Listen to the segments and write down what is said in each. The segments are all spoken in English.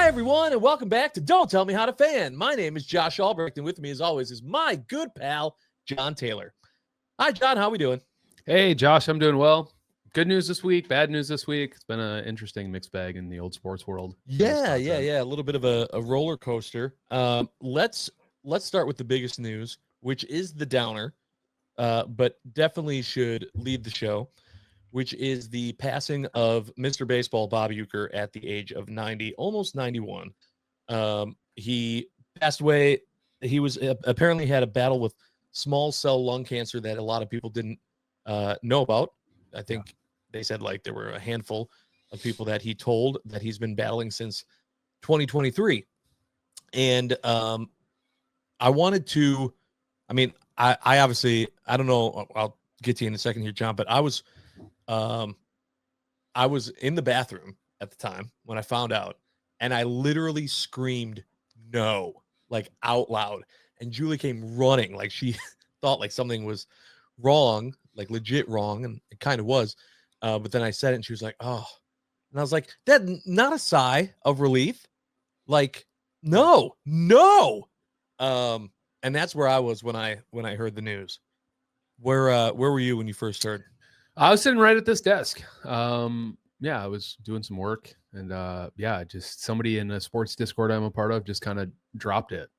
Hi, everyone, and welcome back to Don't Tell Me How to Fan. My name is Josh Albrecht, and with me, as always, is my good pal, John Taylor. Hi, John. How we doing? Hey, Josh. I'm doing well. Good news this week, bad news this week. It's been an interesting mixed bag in the old sports world. Yeah. A little bit of a roller coaster. Let's start with the biggest news, which is the downer, but definitely should lead the show, which is the passing of Mr. Baseball Bob Uecker at the age of 90, almost 91. He passed away. He was apparently had a battle with small cell lung cancer that a lot of people didn't know about. I think they said like there were a handful of people that he told that he's been battling since 2023. And I wanted to, I obviously, I don't know, I'll get to you in a second here, John, but I was in the bathroom at the time when I found out, and I literally screamed no, like out loud. And Julie came running, like she thought like something was wrong, like legit wrong, and it kind of was. But then I said it, and she was like, "Oh," and I was like, "That not a sigh of relief, like no." And that's where I was when I heard the news. Where were you when you first heard? I was sitting right at this desk. I was doing some work, and just somebody in a sports Discord I'm a part of just kind of dropped it,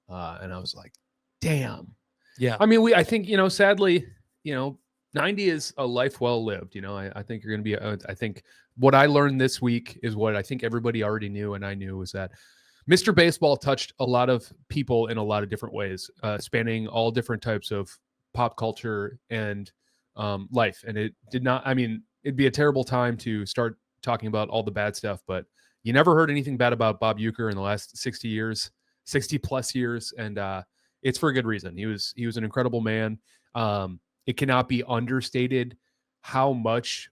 and I was like, "Damn." Yeah. I mean, I think sadly, 90 is a life well lived. I think you're going to be. I think what I learned this week is what I think everybody already knew, and I knew was that Mr. Baseball touched a lot of people in a lot of different ways, spanning all different types of pop culture and life. And it did not, it'd be a terrible time to start talking about all the bad stuff, but you never heard anything bad about Bob Uecker in the last 60 plus years. And it's for a good reason. He was an incredible man. It cannot be understated how much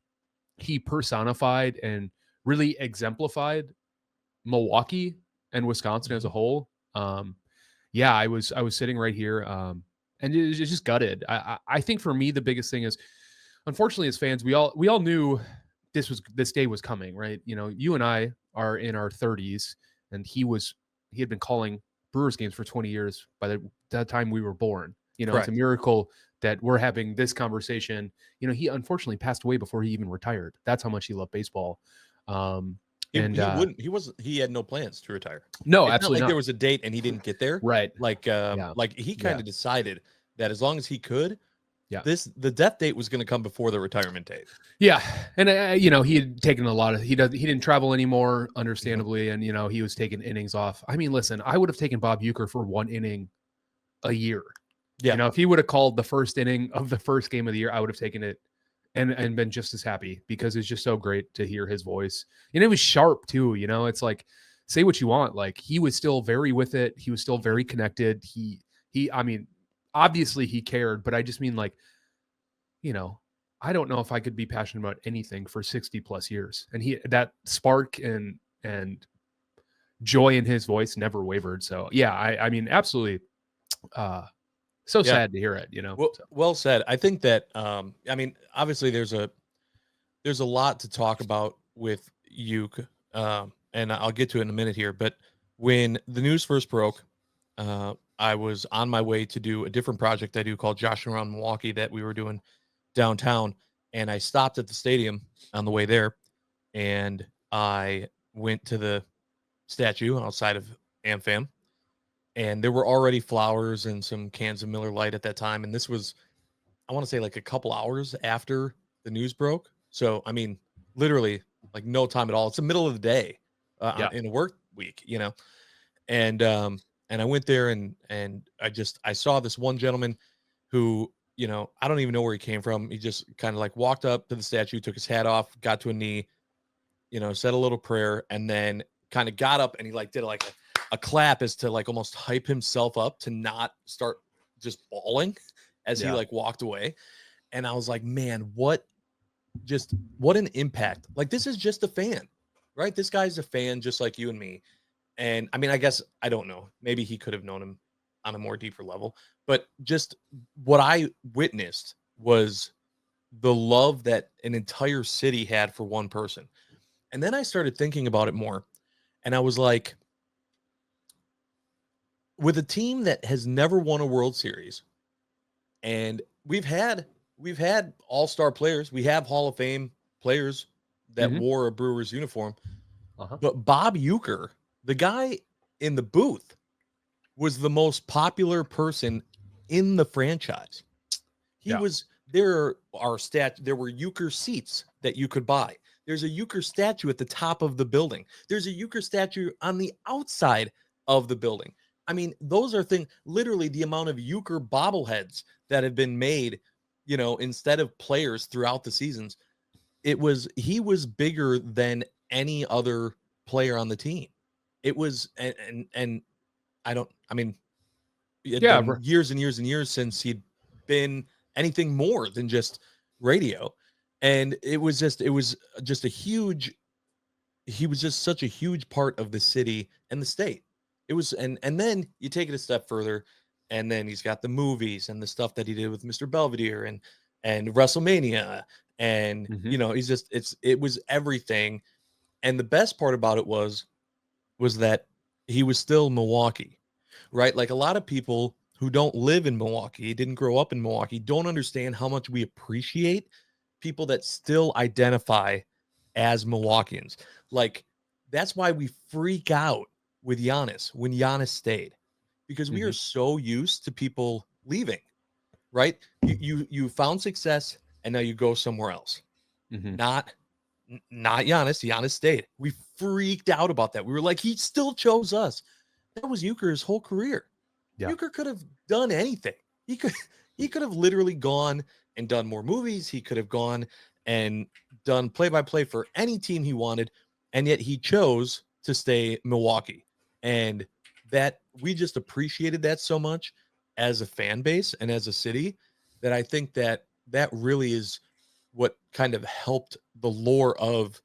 he personified and really exemplified Milwaukee and Wisconsin as a whole. I was sitting right here, and it was just gutted. I think for me, the biggest thing is, unfortunately, as fans, we all knew this day was coming, right? You and I are in our 30s, and he had been calling Brewers games for 20 years by the time we were born. It's a miracle that we're having this conversation. He unfortunately passed away before he even retired. That's how much he loved baseball. He had no plans to retire. No, it's absolutely not. not. There was a date and he didn't get there. Right. Like he kind of decided that as long as he could, the death date was going to come before the retirement date. Yeah. And he had taken he didn't travel anymore, understandably. And, he was taking innings off. I mean, listen, I would have taken Bob Uecker for one inning a year. Yeah. If he would have called the first inning of the first game of the year, I would have taken it and been just as happy, because it's just so great to hear his voice. And it was sharp too. It's like, say what you want. Like, he was still very with it. He was still very connected. Obviously he cared, but I just mean, like, I don't know if I could be passionate about anything for 60 plus years. And that spark and joy in his voice never wavered. So yeah, I mean, absolutely. Sad to hear it, Well said. I think that, obviously there's a lot to talk about with Ueck, and I'll get to it in a minute here. But when the news first broke, I was on my way to do a different project I do called Josh Around Milwaukee that we were doing downtown. And I stopped at the stadium on the way there, and I went to the statue outside of AmFam. And there were already flowers and some cans of Miller Lite at that time. And this was, I want to say, like a couple hours after the news broke. So, I mean, literally like no time at all. It's the middle of the day in a work week, And I went there and I saw this one gentleman who, I don't even know where he came from. He just kind of like walked up to the statue, took his hat off, got to a knee, said a little prayer, and then kind of got up and he like did like a clap as to like almost hype himself up to not start just bawling as he like walked away. And I was like, man, what an impact. Like, this is just a fan, right? This guy's a fan just like you and me. And I mean, I guess, I don't know, maybe he could have known him on a more deeper level, but just what I witnessed was the love that an entire city had for one person. And then I started thinking about it more. And I was like, with a team that has never won a World Series, and we've had all-star players, we have Hall of Fame players that Mhm. wore a Brewers uniform, Uh-huh. but Bob Uecker, the guy in the booth, was the most popular person in the franchise. He Yeah. was there were Euchre seats that you could buy. There's a Euchre statue at the top of the building. There's a Euchre statue on the outside of the building. I mean, those are things, literally the amount of Euchre bobbleheads that have been made, instead of players throughout the seasons. He was bigger than any other player on the team. It was and I mean, it had Yeah. been years and years and years since he'd been anything more than just radio. And it was just a huge he was just such a huge part of the city and the state. It was and then you take it a step further, and then he's got the movies and the stuff that he did with Mr. Belvedere and WrestleMania. And Mhm. it was everything. And the best part about it was that he was still Milwaukee, right? Like a lot of people who don't live in Milwaukee, didn't grow up in Milwaukee, don't understand how much we appreciate people that still identify as Milwaukeeans. Like that's why we freak out with Giannis when Giannis stayed, because we are Mhm. so used to people leaving, right? You found success and now you go somewhere else. Mhm. Not not Giannis. Giannis stayed. We freaked out about that. We were like, he still chose us. That was Euchre's whole career. Yeah. Euchre could have done anything. He could he could have literally gone and done more movies. He could have gone and done play-by-play for any team he wanted, and yet he chose to stay Milwaukee. And that we just appreciated that so much as a fan base and as a city, that I think that really is what kind of helped the lore of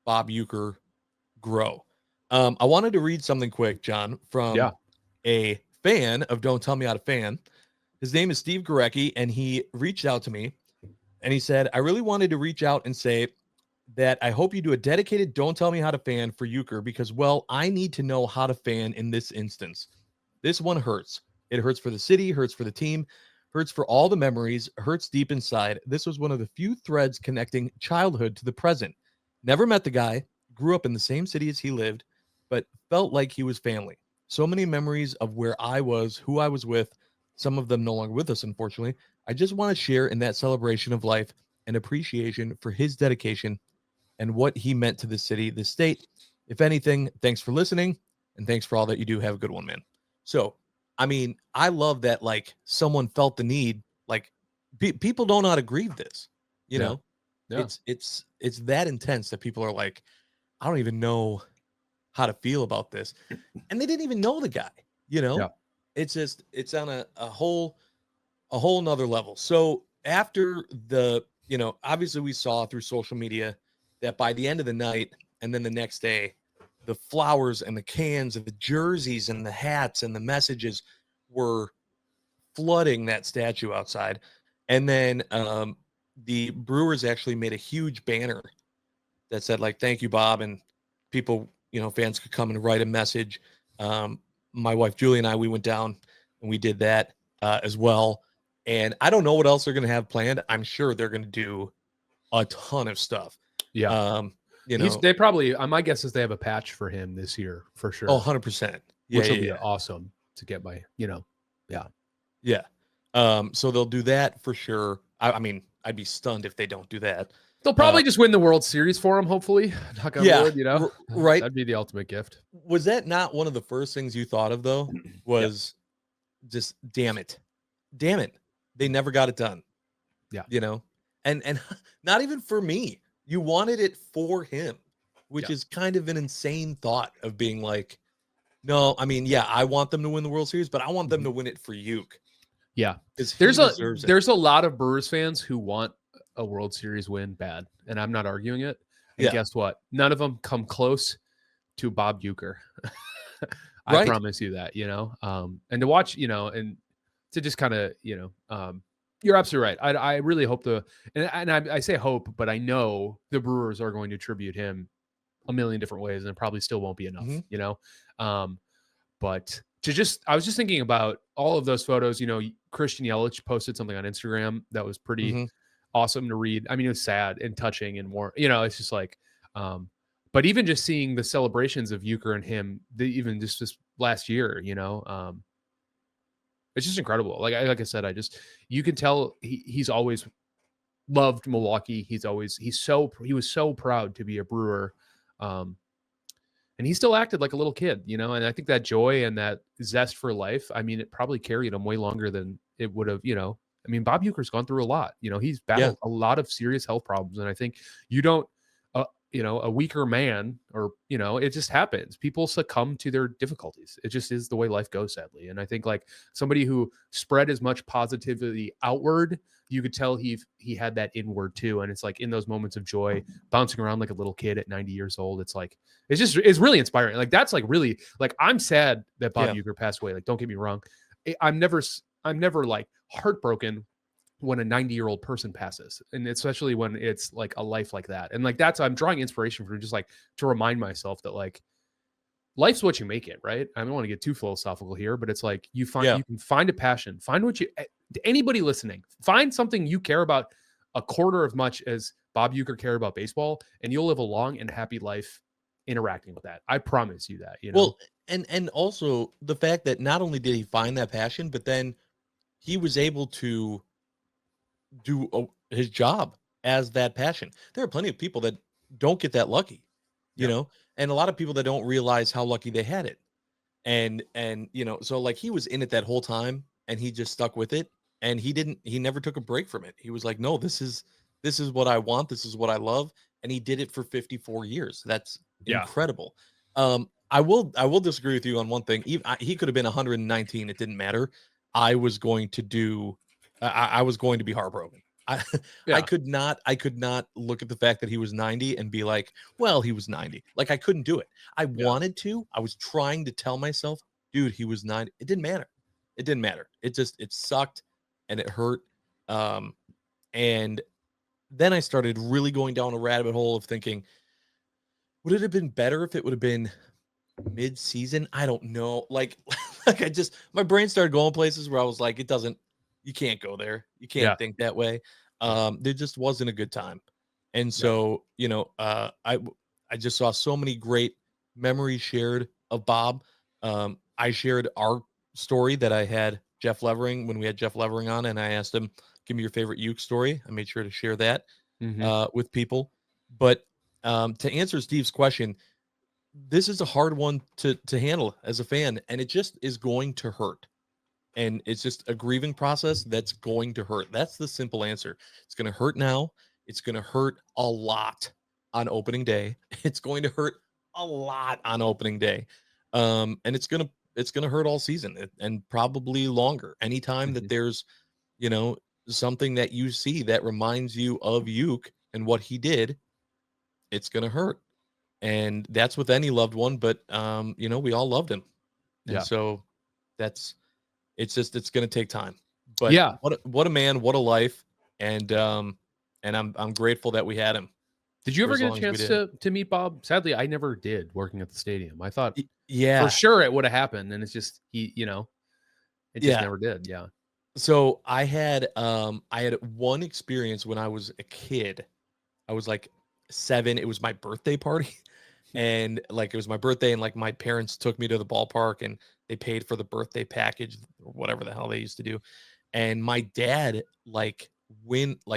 Bob Uecker grow. I wanted to read something quick, John, from Yeah. a fan of Don't Tell Me How to Fan. His name is Steve Gorecki, and he reached out to me and he said, I really wanted to reach out and say that I hope you do a dedicated Don't Tell Me How to Fan for Uecker because, well, I need to know how to fan in this instance. This one hurts. It hurts for the city, hurts for the team, hurts for all the memories, hurts deep inside. This was one of the few threads connecting childhood to the present. Never met the guy, grew up in the same city as he lived, but felt like he was family. So many memories of where I was, who I was with, some of them no longer with us, unfortunately. I just want to share in that celebration of life and appreciation for his dedication and what he meant to the city, the state. If anything, thanks for listening and thanks for all that you do. Have a good one, man. So, I mean, I love that like someone felt the need, like people don't know how to grieve this, you Yeah. know. Yeah. It's that intense that people are like, I don't even know how to feel about this. And they didn't even know the guy, you know. Yeah. It's on a whole nother level. So after obviously we saw through social media that by the end of the night and then the next day, the flowers and the cans and the jerseys and the hats and the messages were flooding that statue outside. And then the Brewers actually made a huge banner that said like, thank you, Bob. And people, fans could come and write a message. My wife, Julie, and I, we went down and we did that as well. And I don't know what else they're going to have planned. I'm sure they're going to do a ton of stuff. Yeah. Um, They probably, my guess is they have a patch for him this year for oh, sure, 100%. Yeah, which will yeah, be yeah. awesome to get yeah. Yeah. So they'll do that for sure. I mean, I'd be stunned if they don't do that. They'll probably just win the World Series for him, hopefully. Knock on Yeah, wood, right. That'd be the ultimate gift. Was that not one of the first things you thought of though? Yeah. Was just damn it. They never got it done. Yeah. And not even for me. You wanted it for him, which Yeah. is kind of an insane thought of being like, no, I mean, yeah, I want them to win the World Series, but I want them to win it for Ueck. Yeah. Because he deserves it. There's a lot of Brewers fans who want a World Series win bad, and I'm not arguing it. And Yeah. guess what? None of them come close to Bob Uecker. I Right. promise you that, and to watch, and to just kind of, you're absolutely right. I really hope and I say hope, but I know the Brewers are going to tribute him a million different ways, and it probably still won't be enough, Mhm. you know? But I was just thinking about all of those photos. Christian Yelich posted something on Instagram that was pretty Mhm. awesome to read. I mean, it was sad and touching and more, it's just like, but even just seeing the celebrations of Uecker and him, even just this last year, it's just incredible. Like I said, you can tell he's always loved Milwaukee. He was so proud to be a Brewer. And he still acted like a little kid, and I think that joy and that zest for life, I mean, it probably carried him way longer than it would have, I mean, Bob Uecker's gone through a lot, he's Yeah. battled a lot of serious health problems. And I think you don't, a weaker man, or, it just happens. People succumb to their difficulties. It just is the way life goes, sadly. And I think, like, somebody who spread as much positivity outward, you could tell he had that inward too. And it's like in those moments of joy, bouncing around like a little kid at 90 years old, it's really inspiring. Like, that's like really, like, I'm sad that Bob Yeah. Uecker passed away. Like, don't get me wrong. I'm never like heartbroken when a 90-year-old person passes, and especially when it's like a life like that. And like, I'm drawing inspiration from just like to remind myself that, like, life's what you make it, right? I don't want to get too philosophical here, but it's like you Yeah. can find a passion, find what anybody listening, find something you care about a quarter as much as Bob Uecker cared about baseball, and you'll live a long and happy life interacting with that. I promise you that, Well, and also the fact that not only did he find that passion, but then he was able to do his job as that passion. There are plenty of people that don't get that lucky, Yeah. and a lot of people that don't realize how lucky they had it. And so, like, he was in it that whole time, and he just stuck with it, and he never took a break from it. He was like, no, this is what I want, this is what I love, and he did it for 54 years. That's Yeah. incredible. I will disagree with you on one thing. He could have been 119, it didn't matter. I was going to do I was going to be heartbroken. I Yeah. I could not look at the fact that he was 90 and be like, well, he was 90. Like, I couldn't do it. I Yeah. wanted to. I was trying to tell myself, dude, he was 90. It didn't matter. It didn't matter. It sucked and it hurt. And then I started really going down a rabbit hole of thinking, would it have been better if it would have been mid-season? I don't know. Like, my brain started going places where I was like, you can't go there. You can't Yeah. think that way. There just wasn't a good time. And Yeah. so, I just saw so many great memories shared of Bob. I shared our story that I had Jeff Levering when we had Jeff Levering on, and I asked him, give me your favorite Uke story. I made sure to share that Mhm. with people. But to answer Steve's question, this is a hard one to handle as a fan, and it just is going to hurt. And it's just a grieving process that's going to hurt. That's the simple answer. It's going to hurt now. It's going to hurt a lot on opening day. It's going to hurt a lot on opening day. And it's going to hurt all season and probably longer. Anytime that Mhm. there's, you know, something that you see that reminds you of Uke and what he did, it's going to hurt. And that's with any loved one, but we all loved him. And Yeah. so that's it's going to take time. But Yeah. what a man, what a life. And I'm grateful that we had him Did you for ever as get a long as we chance did. to meet Bob? Sadly, I never did, working at the stadium. I thought for Yeah. sure it would have happened, and it's just it just Yeah. never did. Yeah. So I had one experience when I was a kid. I was like 7. It was my birthday party. And like, it was my birthday, and like, my parents took me to the ballpark, and they paid for the birthday package or whatever the hell they used to do. And my dad, like,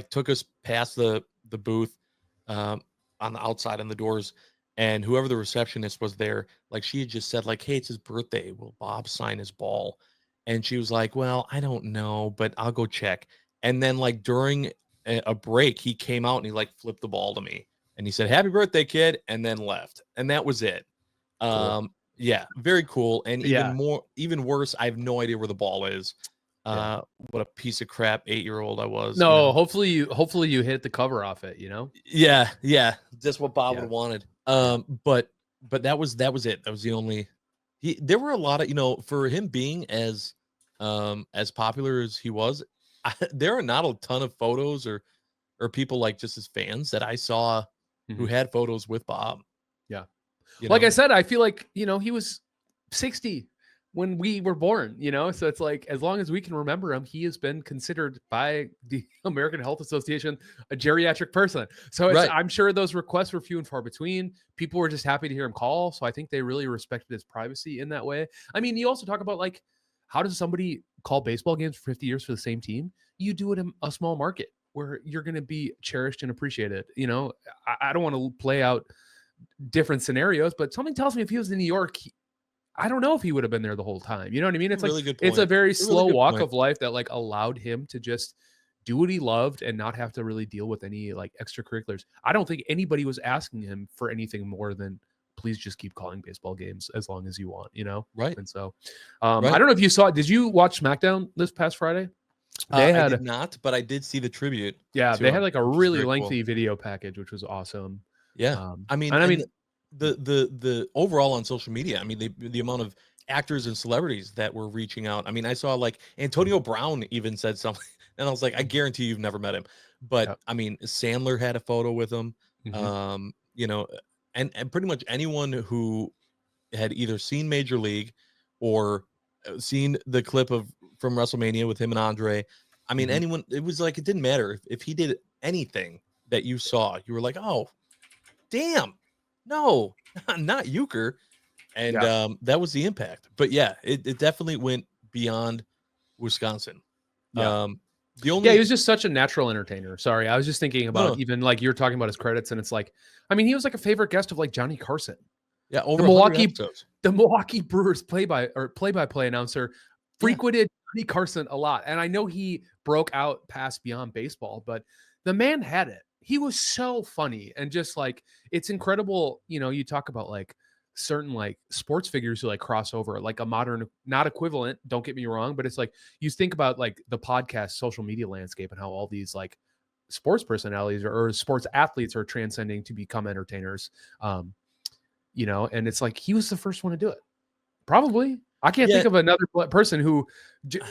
took us past the booth, um, on the outside on the doors, and whoever the receptionist was there, like, she had just said, like, hey, it's his birthday, will Bob sign his ball? And she was like, well, I don't know, but I'll go check. And then, like, during a break, he came out and he, like, flipped the ball to me, and he said, happy birthday, kid, and then left. And that was it. Cool. Yeah, very cool. And Yeah. even worse, I have no idea where the ball is. Yeah. What a piece of crap 8-year-old I was. No, hopefully you hit the cover off it, Yeah, just what Bob would Yeah. have wanted. Yeah. But that was it. That was the only. There were a lot of, for him being as popular as he was, there are not a ton of photos or people, like, just as fans that I saw who Mhm. had photos with Bob. Yeah. Like I said, I feel like, he was 60 when we were born, so it's like, as long as we can remember him, he has been considered by the American Health Association a geriatric person. So I'm sure those requests were few and far between. People were just happy to hear him call. So I think they really respected his privacy in that way. I mean, you also talk about, like, how does somebody call baseball games for 50 years for the same team? You do it in a small market where you're going to be cherished and appreciated. I don't want to play out different scenarios, but something tells me if he was in New York, I don't know if he would have been there the whole time. You know what I mean? It's really like, good point. it's a very slow walk of life that, like, allowed him to just do what he loved and not have to really deal with any, like, extracurriculars. I don't think anybody was asking him for anything more than, please just keep calling baseball games as long as you want, Right. And so, I don't know if you did you watch SmackDown this past Friday? I did not, but I did see the tribute. Yeah, they had like a really lengthy video package, which was awesome. Yeah. I mean, the overall on social media, I mean, the amount of actors and celebrities that were reaching out. I mean, I saw like Antonio Brown even said something, and I was like, I guarantee you've never met him. But I mean, Sandler had a photo with him. And pretty much anyone who had either seen Major League or seen the clip from WrestleMania with him and Andre. I mean, anyone, it was like, it didn't matter if he did anything that you saw, you were like, oh, damn, no, not Uecker. And that was the impact. But yeah, it definitely went beyond Wisconsin. Yeah. He was just such a natural entertainer. Sorry, I was just thinking about even like you're talking about his credits, and it's like, I mean, he was like a favorite guest of like Johnny Carson. Yeah, over the Milwaukee Brewers play-by-play announcer frequented Johnny Carson a lot, and I know he broke out past beyond baseball, but the man had it. He was so funny, and just like, it's incredible. You talk about like certain like sports figures who like cross over, like a modern, not equivalent, don't get me wrong, but it's like you think about like the podcast social media landscape and how all these like sports personalities or sports athletes are transcending to become entertainers. And it's like he was the first one to do it. Probably. I can't think of another person who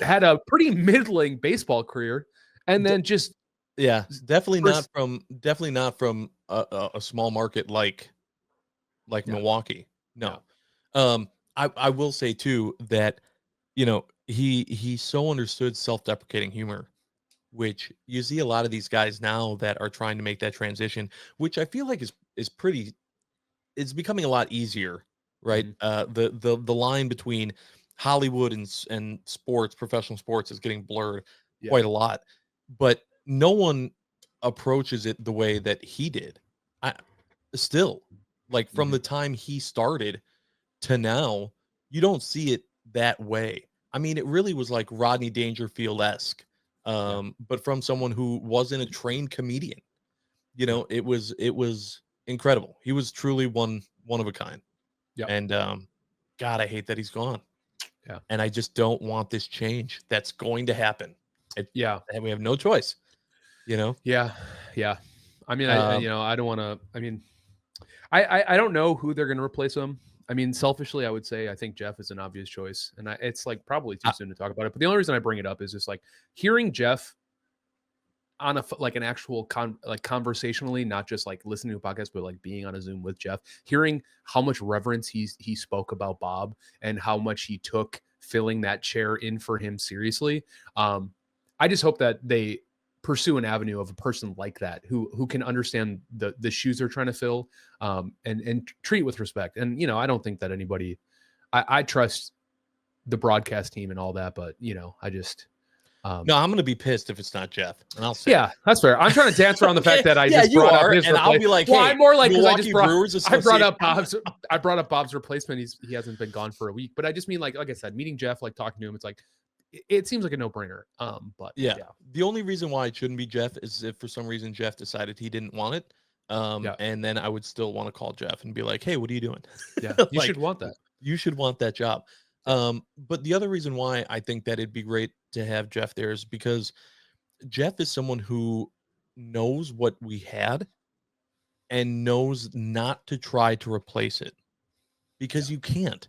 had a pretty middling baseball career and then just definitely not from a small market like Milwaukee. No. I will say too that he so understood self-deprecating humor, which you see a lot of these guys now that are trying to make that transition, which I feel like is pretty, it's becoming a lot easier, right? The line between Hollywood and sports, professional sports, is getting blurred quite a lot, but no one approaches it the way that he did. Still, like, from the time he started to now, you don't see it that way. I mean, it really was like Rodney Dangerfield-esque, but from someone who wasn't a trained comedian. It was incredible. He was truly one of a kind. Yeah. And God, I hate that he's gone. Yeah. And I just don't want this change that's going to happen. And we have no choice. Yeah. I mean, I don't want to. I mean, I don't know who they're going to replace him. I mean, selfishly, I would say I think Jeff is an obvious choice, and it's like probably too soon to talk about it. But the only reason I bring it up is just like hearing Jeff on an actual conversationally, not just like listening to a podcast, but like being on a Zoom with Jeff, hearing how much reverence he spoke about Bob and how much he took filling that chair in for him seriously. I just hope that they pursue an avenue of a person like that who can understand the shoes they're trying to fill, and treat with respect. And, I don't think that anybody, I trust the broadcast team and all that, but I just, no, I'm going to be pissed if it's not Jeff, and I'll say, that's fair. I'm trying to dance around the fact that I just brought up his and I'll be like, well, I'm more like, Milwaukee Brewers Association. I brought up Bob's replacement. He hasn't been gone for a week, but I just mean like I said, meeting Jeff, like talking to him, it's like, it seems like a no-brainer. But the only reason why it shouldn't be Jeff is if for some reason Jeff decided he didn't want it. And then I would still want to call Jeff and be like, hey, what are you doing? Yeah, you should want that. You should want that job. But the other reason why I think that it'd be great to have Jeff there is because Jeff is someone who knows what we had and knows not to try to replace it, because you can't.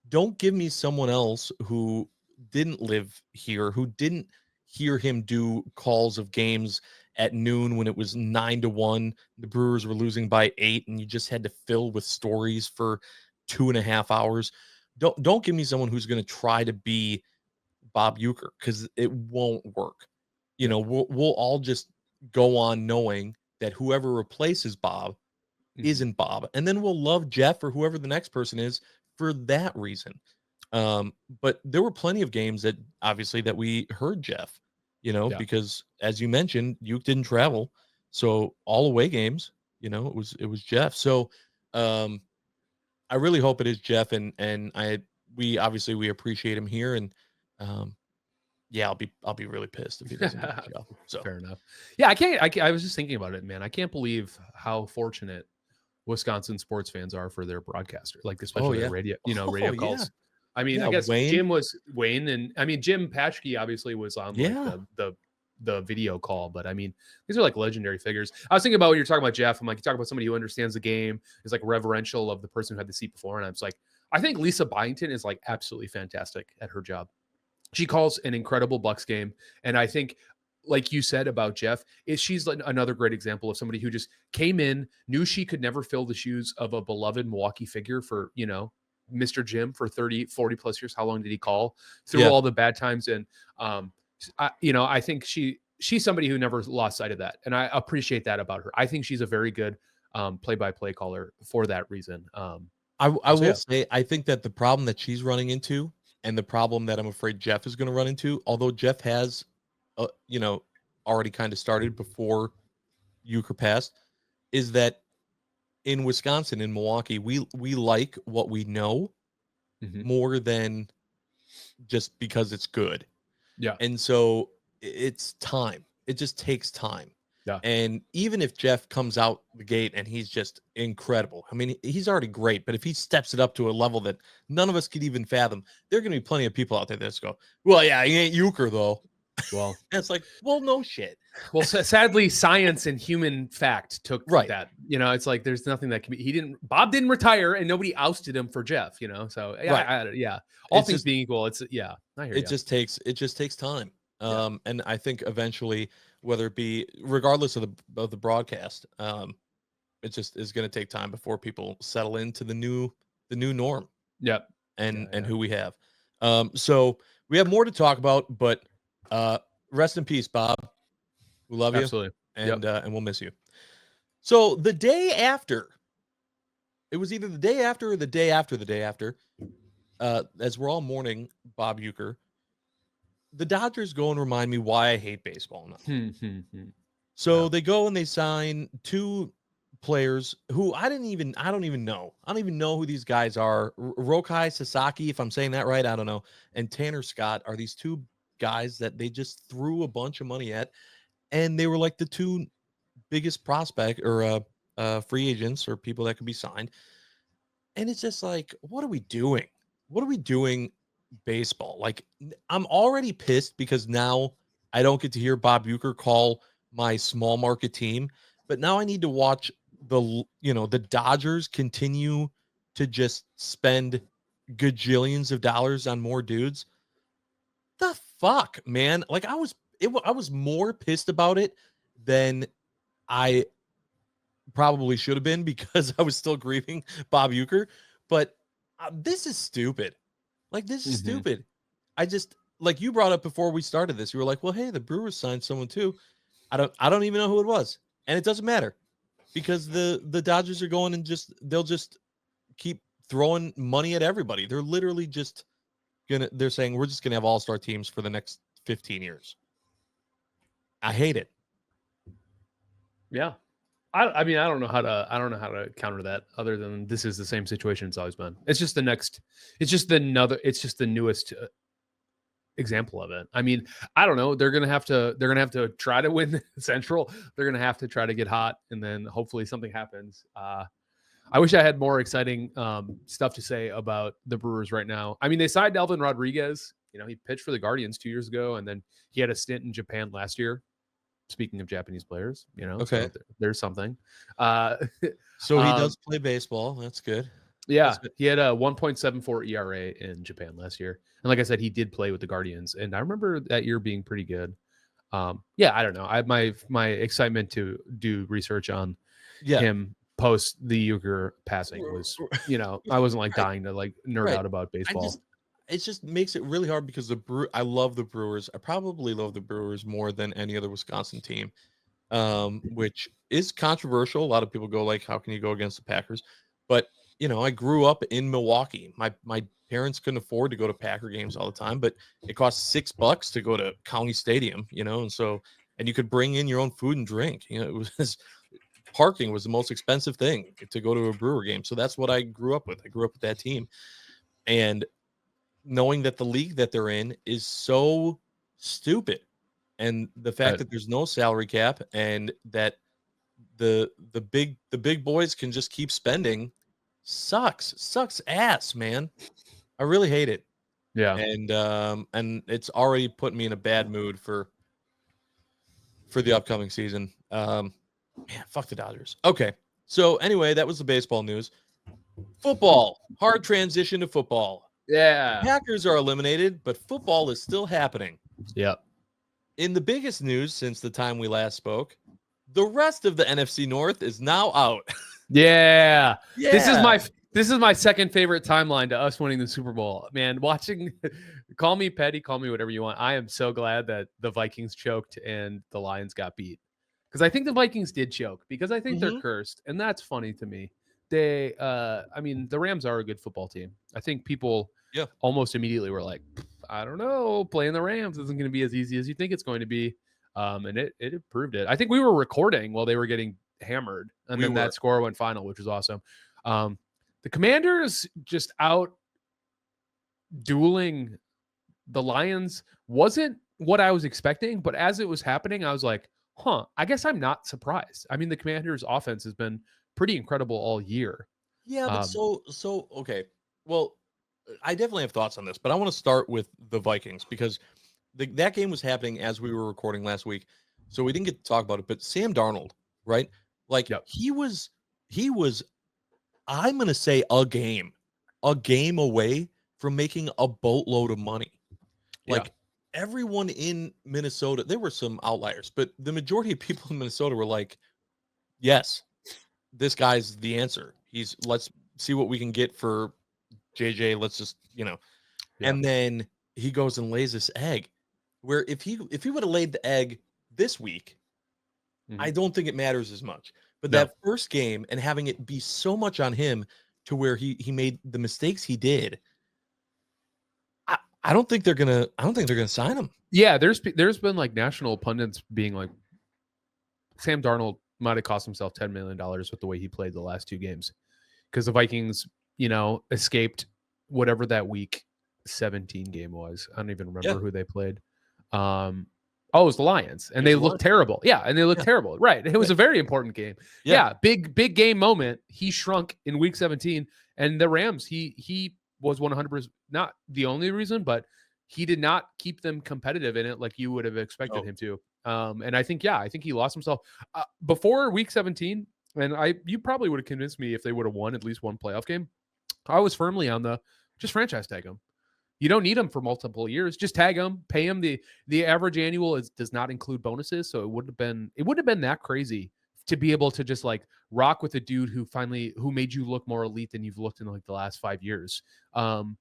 Don't give me someone else who didn't live here, who didn't hear him do calls of games at noon when it was 9-1, the Brewers were losing by 8, and you just had to fill with stories for 2.5 hours. Don't give me someone who's going to try to be Bob Uecker, because it won't work. We'll all just go on knowing that whoever replaces Bob isn't Bob, and then we'll love Jeff or whoever the next person is for that reason. But there were plenty of games that obviously that we heard Jeff, because as you mentioned, Ueck didn't travel, so all away games, it was Jeff. So I really hope it is Jeff, and we appreciate him here, and yeah, I'll be really pissed if he doesn't get the job. So fair enough. Yeah, I was just thinking about it, man. I can't believe how fortunate Wisconsin sports fans are for their broadcaster, like especially the radio, radio calls. Yeah. I mean, I guess Jim was Wayne, and I mean Jim Paschke obviously was on like the video call, but I mean these are like legendary figures. I was thinking about when you're talking about Jeff. I'm like, you talk about somebody who understands the game, is like reverential of the person who had the seat before, and I was like, I think Lisa Byington is like absolutely fantastic at her job. She calls an incredible Bucks game, and I think, like you said about Jeff, she's another great example of somebody who just came in, knew she could never fill the shoes of a beloved Milwaukee figure for, Mr. Jim for 30, 40 plus years. How long did he call through all the bad times? And, I think she's somebody who never lost sight of that. And I appreciate that about her. I think she's a very good play-by-play caller for that reason. I will say, I think that the problem that she's running into, and the problem that I'm afraid Jeff is going to run into, although Jeff has, already kind of started before Uecker passed, is that in Wisconsin, in Milwaukee, we like what we know more than just because it's good. Yeah. And so it's time. It just takes time. Yeah. And even if Jeff comes out the gate and he's just incredible, I mean, he's already great, but if he steps it up to a level that none of us could even fathom, there are going to be plenty of people out there that just go, well, yeah, he ain't Uecker though. Well, it's like, well, no shit. Well, sadly, science and human fact took that. It's like there's nothing that can be. Bob didn't retire, and nobody ousted him for Jeff. So all things being equal, I hear it. Just takes time. And I think eventually, whether it be regardless of the broadcast, it just is going to take time before people settle into the new norm. Yep. And who we have. So we have more to talk about, but rest in peace, Bob. We love you. Absolutely. And we'll miss you. So the day after, it was either the day after or the day after the day after, as we're all mourning Bob Uecker, the Dodgers go and remind me why I hate baseball now. So they go and they sign 2 players who I don't even know. I don't even know who these guys are. Rokai Sasaki, if I'm saying that right, I don't know. And Tanner Scott are these 2 guys that they just threw a bunch of money at, and they were like the 2 biggest prospect or free agents or people that could be signed. And it's just like, what are we doing? What are we doing? Baseball. Like, I'm already pissed because now I don't get to hear Bob Uecker call my small market team, but now I need to watch the Dodgers continue to just spend gajillions of dollars on more dudes. The fuck, man? Like, I was more pissed about it than I probably should have been, because I was still grieving Bob Uecker. But this is stupid. Like, this is stupid. I just, like you brought up before we started this, you were like, well, hey, the Brewers signed someone too. I don't even know who it was. And it doesn't matter, because the Dodgers are going and they'll just keep throwing money at everybody. They're literally just they're saying we're just gonna have all-star teams for the next 15 years. I hate it. Yeah. I mean, I don't know how to counter that, other than this is the same situation it's always been. It's just the newest example of it. I mean, I don't know. They're gonna have to try to win the Central. They're gonna have to try to get hot, and then hopefully something happens. I wish I had more exciting stuff to say about the Brewers right now. I mean, they signed Elvin Rodriguez. He pitched for the Guardians 2 years ago, and then he had a stint in Japan last year. Speaking of Japanese players, okay, so there's something. So he does play baseball. That's good. Yeah, he had a 1.74 ERA in Japan last year, and like I said, he did play with the Guardians, and I remember that year being pretty good. Yeah, I don't know. My excitement to do research on Yeah. him post the Uecker passing was, I wasn't like Right. dying to like nerd Right. out about baseball. It just makes it really hard because I love the Brewers. I probably love the Brewers more than any other Wisconsin team, which is controversial. A lot of people go like, how can you go against the Packers? But I grew up in Milwaukee. My parents couldn't afford to go to Packer games all the time, but it cost $6 to go to County Stadium, and you could bring in your own food and drink. It was parking was the most expensive thing to go to a Brewer game. So that's what I grew up with. I grew up with that team. And knowing that the league that they're in is so stupid, and the fact that there's no salary cap and that the big boys can just keep spending sucks ass, man. I really hate it. Yeah. And it's already put me in a bad mood for the upcoming season. Man, fuck the Dodgers. Okay. So anyway, that was the baseball news. Football. Hard transition to football. Yeah. Packers are eliminated, but football is still happening. Yep. In the biggest news since the time we last spoke, the rest of the NFC North is now out. Yeah. Yeah. This is my second favorite timeline to us winning the Super Bowl. Man, watching call me petty, call me whatever you want. I am so glad that the Vikings choked and the Lions got beat. Because I think the Vikings did choke because I think they're cursed. And that's funny to me. The Rams are a good football team. I think people almost immediately were like, I don't know, playing the Rams isn't going to be as easy as you think it's going to be. And it proved it. I think we were recording while they were getting hammered. And then that score went final, which was awesome. The Commanders just out dueling the Lions wasn't what I was expecting, but as it was happening, I was like, I guess I'm not surprised. I mean, the Commanders' offense has been pretty incredible all year. Yeah, but so okay. Well, I definitely have thoughts on this, but I want to start with the Vikings because that game was happening as we were recording last week, so we didn't get to talk about it. But Sam Darnold, right? Like he was, I'm gonna say a game away from making a boatload of money. Like everyone in Minnesota, there were some outliers, but the majority of people in Minnesota were like, yes, this guy's the answer. Let's see what we can get for JJ. Let's just, and then he goes and lays this egg where if he would have laid the egg this week, I don't think it matters as much. But that first game and having it be so much on him to where he made the mistakes he did, I don't think they're gonna sign him. Yeah, there's been like national pundits being like, Sam Darnold might have cost himself $10 million with the way he played the last two games, because the Vikings, escaped whatever that week 17 game was. I don't even remember who they played. It was the Lions, and they looked terrible. Yeah, and they looked terrible. Right. It was a very important game. Yeah, big game moment. He shrunk in week 17, and the Rams, he was 100% not the only reason, but he did not keep them competitive in it like you would have expected him to. And I think he lost himself before week 17. And you probably would have convinced me if they would have won at least one playoff game. I was firmly on just franchise tag him. You don't need him for multiple years. Just tag him, pay him. The average annual does not include bonuses, so it wouldn't have been that crazy to be able to just like rock with a dude who made you look more elite than you've looked in like the last 5 years. And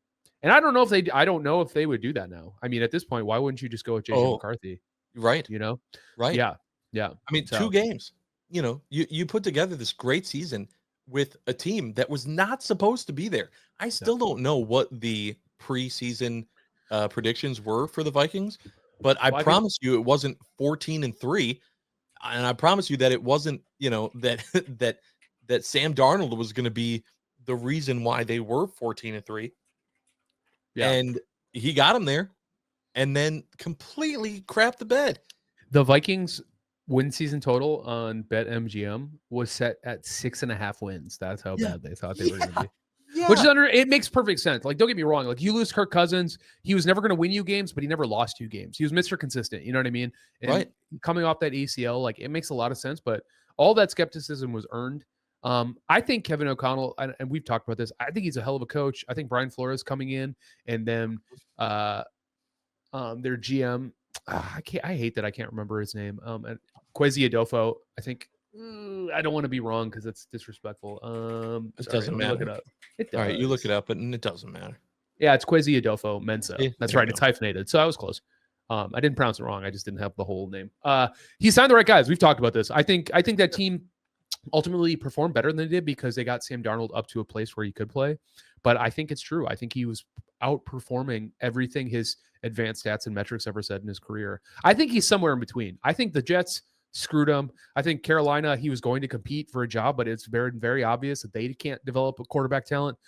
I don't know if they would do that now. I mean, at this point, why wouldn't you just go with JJ McCarthy? Right. Right. Yeah. I mean, 2 games. You put together this great season with a team that was not supposed to be there. I still don't know what the preseason predictions were for the Vikings, but I promise you it wasn't 14-3, and I promise you that it wasn't, that Sam Darnold was going to be the reason why they were 14-3. Yeah. And he got him there and then completely crapped the bed. The Vikings win season total on BetMGM was set at 6.5 wins. That's how bad they thought they were going to be. Yeah. Which is it makes perfect sense. Like, don't get me wrong. Like, you lose Kirk Cousins, he was never going to win you games, but he never lost you games. He was Mr. Consistent. You know what I mean? And coming off that ACL, like, it makes a lot of sense. But all that skepticism was earned. I think Kevin O'Connell, and we've talked about this, I think he's a hell of a coach. I think Brian Flores coming in, and then their GM, I hate that I can't remember his name. Kwesi Adolfo. I think. I don't want to be wrong because it's disrespectful. It Sorry, doesn't let me look matter. it up. It does. All right, you look it up, but it doesn't matter. Yeah, it's Kwesi Adolfo Mensa. See? That's There right. you It's hyphenated. So I was close. I didn't pronounce it wrong. I just didn't have the whole name. He signed the right guys. We've talked about this. I think that team ultimately performed better than they did because they got Sam Darnold up to a place where he could play. But I think it's true. I think he was outperforming everything his advanced stats and metrics ever said in his career. I think he's somewhere in between. I think the Jets screwed him. I think Carolina, he was going to compete for a job, but it's very, very obvious that they can't develop a quarterback talent.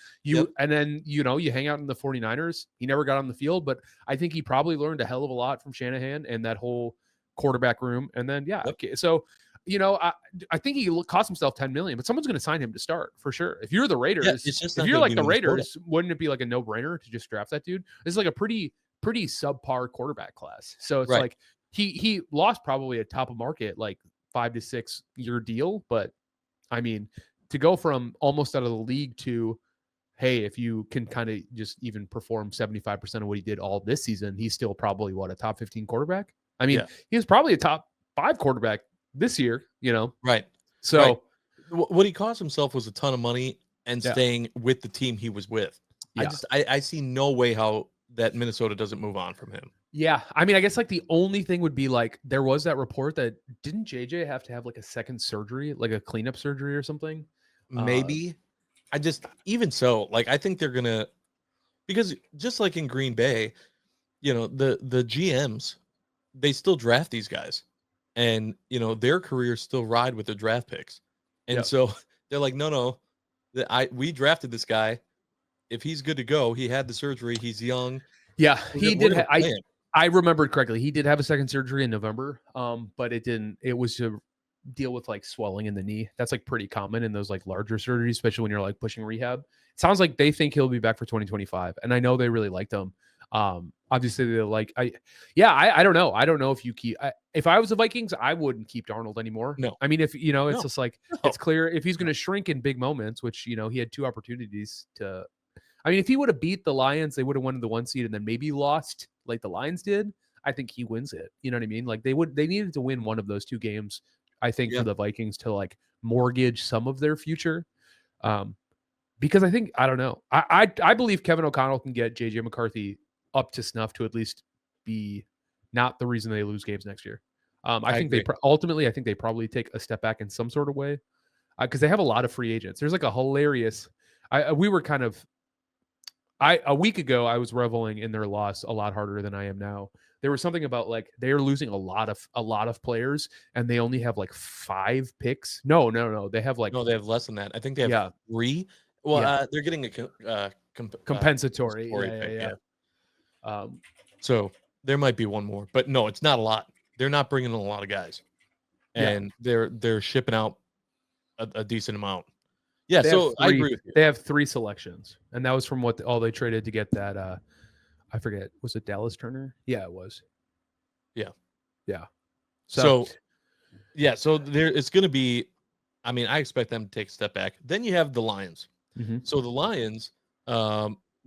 And then, you hang out in the 49ers. He never got on the field, but I think he probably learned a hell of a lot from Shanahan and that whole quarterback room. And then, so, I think he cost himself $10 million, but someone's going to sign him to start for sure. If you're the Raiders, if you're like the Raiders, wouldn't it be like a no-brainer to just draft that dude? It's like a pretty subpar quarterback class. So it's like he lost probably a top of market, like 5 to 6 year deal. But I mean, to go from almost out of the league to, hey, if you can kind of just even perform 75% of what he did all this season, he's still probably a top 15 quarterback. I mean, he was probably a top 5 quarterback this year, Right. So what he cost himself was a ton of money and staying with the team he was with. Yeah. I see no way how that Minnesota doesn't move on from him. Yeah. I mean, I guess like the only thing would be like, there was that report that didn't JJ have to have like a second surgery, like a cleanup surgery or something? Maybe. Even so, like, I think they're going to, because just like in Green Bay, the GMs, they still draft these guys. And, their careers still ride with the draft picks. And so they're like, no, we drafted this guy. If he's good to go, he had the surgery. He's young. Yeah, he did. I remembered correctly. He did have a second surgery in November. But it was to deal with like swelling in the knee. That's like pretty common in those like larger surgeries, especially when you're like pushing rehab. It sounds like they think he'll be back for 2025. And I know they really liked him. Obviously they're like, I don't know. I don't know if you keep, if I was the Vikings, I wouldn't keep Darnold anymore. No, I mean, if it's just like, it's clear if he's going to shrink in big moments, which, he had 2 opportunities to, I mean, if he would have beat the Lions, they would have won the 1 seed and then maybe lost like the Lions did. I think he wins it. You know what I mean? Like they needed to win one of those 2 games, I think, for the Vikings to like mortgage some of their future. Because I think, I don't know. I believe Kevin O'Connell can get JJ McCarthy up to snuff to at least be not the reason they lose games next year. I think agree. Ultimately, I think they probably take a step back in some sort of way because they have a lot of free agents. There's like a hilarious, we were kind of, a week ago, I was reveling in their loss a lot harder than I am now. There was something about like they are losing a lot of players, and they only have like 5 picks. No. They have like they have less than that. I think they have 3. Well, they're getting a compensatory. Pick. So there might be one more, but no, it's not a lot. They're not bringing in a lot of guys, and they're shipping out a decent amount. Yeah, so I agree with you. They have 3 selections, and that was from what all they traded to get that. I forget. Was it Dallas Turner? Yeah, it was. Yeah. So there it's going to be. I mean, I expect them to take a step back. Then you have the Lions. Mm-hmm. So the Lions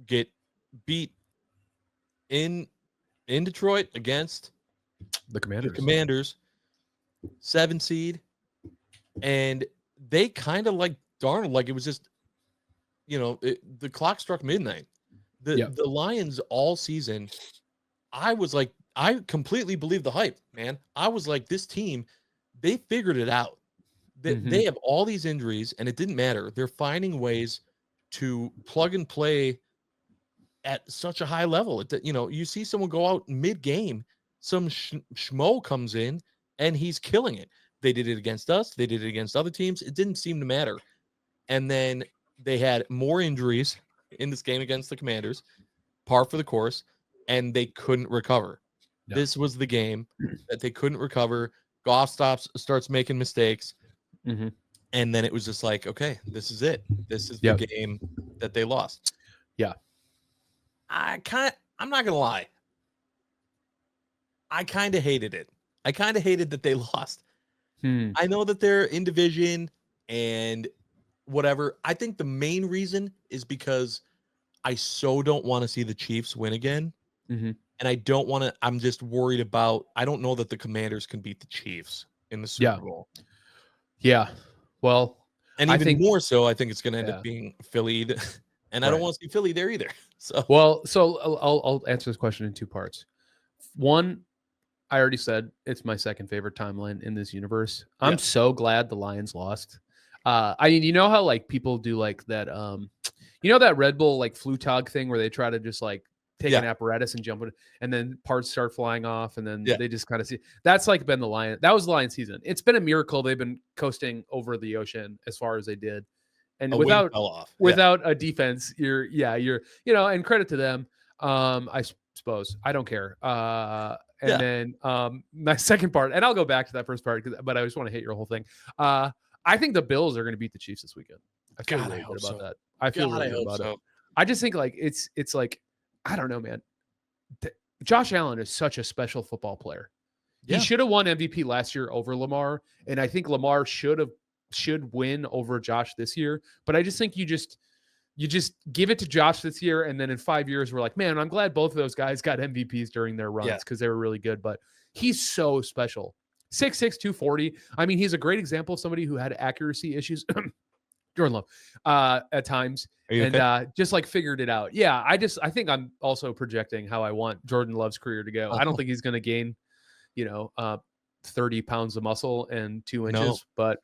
get beat in Detroit against the Commanders. 7 seed, and they kind of like Darnold, like it was just, the clock struck midnight. The Lions all season, I was like, I completely believe the hype, man. I was like, this team, they figured it out. They have all these injuries, and it didn't matter. They're finding ways to plug and play at such a high level. You see someone go out mid-game, some schmo comes in, and he's killing it. They did it against us. They did it against other teams. It didn't seem to matter. And then they had more injuries in this game against the Commanders, par for the course, and they couldn't recover. No. This was the game that they couldn't recover. Goff starts making mistakes. Mm-hmm. And then it was just like, okay, this is it. This is the game that they lost. Yeah. I'm not going to lie. I kind of hated it. I kind of hated that they lost. I know that they're in division and whatever. I think the main reason is because I so don't want to see the Chiefs win again. Mm-hmm. And I don't want to. I'm just worried about. I don't know that the Commanders can beat the Chiefs in the Super Bowl. Yeah. Well, And I even think more so, I think it's going to end up being Philly, and I don't want to see Philly there either. So I'll answer this question in two parts. One, I already said it's my second favorite timeline in this universe. I'm so glad the Lions lost. I mean, you know how like people do like that, that Red Bull like Flugtag thing where they try to just like take an apparatus and jump it, and then parts start flying off, and then they just kind of see. That's like been the Lion. That was the Lion season. It's been a miracle they've been coasting over the ocean as far as they did, and without a defense, you're and credit to them. I suppose I don't care. And then my second part, and I'll go back to that first part, but I just want to hit your whole thing. I think the Bills are going to beat the Chiefs this weekend. I feel really good about that. I feel really good about it. I just think like it's like, I don't know, man. Josh Allen is such a special football player. He should have won MVP last year over Lamar, and I think Lamar should win over Josh this year. But I just think you just give it to Josh this year, and then in 5 years, we're like, man, I'm glad both of those guys got MVPs during their runs because they were really good. But he's so special. 6'6", 240. I mean, he's a great example of somebody who had accuracy issues. Jordan Love, at times, and just like figured it out. Yeah, I think I'm also projecting how I want Jordan Love's career to go. I don't think he's going to gain, 30 pounds of muscle and 2 inches, but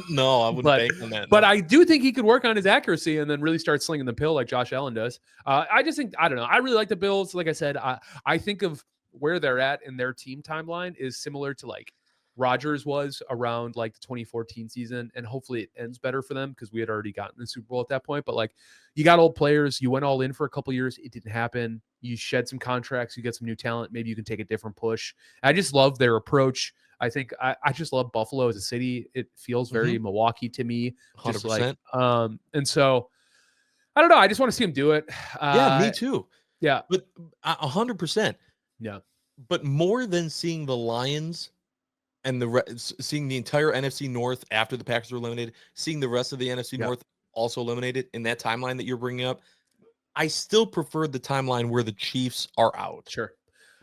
no, I wouldn't bank on that. But I do think he could work on his accuracy and then really start slinging the pill like Josh Allen does. I just think, I don't know. I really like the Bills. Like I said, I think of where they're at in their team timeline is similar to like Rodgers was around like the 2014 season, and hopefully it ends better for them because we had already gotten the Super Bowl at that point. But like, you got old players, you went all in for a couple years, it didn't happen. You shed some contracts, you get some new talent, maybe you can take a different push. I just love their approach. I think I just love Buffalo as a city. It feels very Milwaukee to me. 100%. Like, and so I don't know. I just want to see him do it. Yeah, me too. Yeah, but 100%. Yeah, but more than seeing the Lions and seeing the entire NFC North after the Packers were eliminated, seeing the rest of the NFC North also eliminated in that timeline that you're bringing up, I still prefer the timeline where the Chiefs are out. Sure.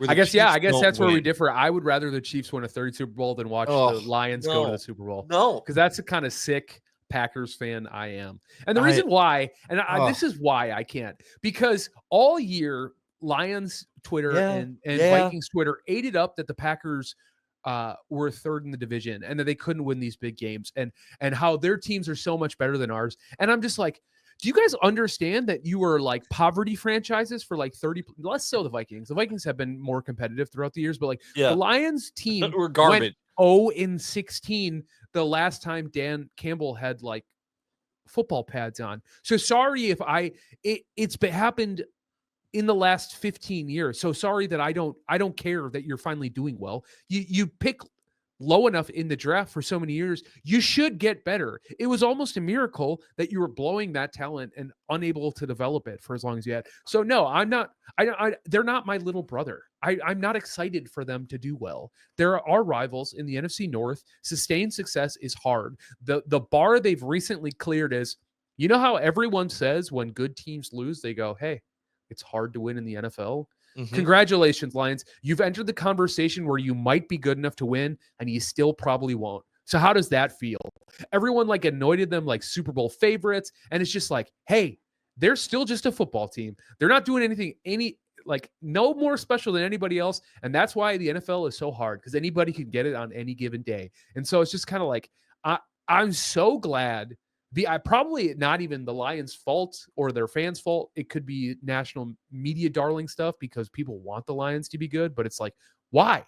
I guess that's where we differ. I would rather the Chiefs win a third Super Bowl than watch the Lions go to the Super Bowl. No, because that's the kind of sick Packers fan I am. And the reason why, and this is why I can't, because all year Lions Twitter and Vikings Twitter ate it up that the Packers were third in the division and that they couldn't win these big games and how their teams are so much better than ours. And I'm just like, do you guys understand that you were like poverty franchises for like 30, less so the Vikings. The Vikings have been more competitive throughout the years, but like the Lions team were garbage. Went 0-16 the last time Dan Campbell had like football pads on. So sorry if it's happened in the last 15 years. So sorry that I don't care that you're finally doing well. You pick low enough in the draft for so many years, you should get better. It was almost a miracle that you were blowing that talent and unable to develop it for as long as you had. So no, I'm not. They're not my little brother. I'm not excited for them to do well. There are rivals in the NFC North. Sustained success is hard. The bar they've recently cleared is, you know how everyone says when good teams lose, they go, hey, it's hard to win in the NFL. Congratulations, Lions. You've entered the conversation where you might be good enough to win, and you still probably won't. So how does that feel? Everyone like anointed them like Super Bowl favorites, and it's just like, hey, they're still just a football team. They're not doing anything no more special than anybody else, and that's why the NFL is so hard, because anybody can get it on any given day. And so it's just kind of like, I'm so glad. Probably not even the Lions' fault or their fans' fault. It could be national media darling stuff because people want the Lions to be good, but it's like, why?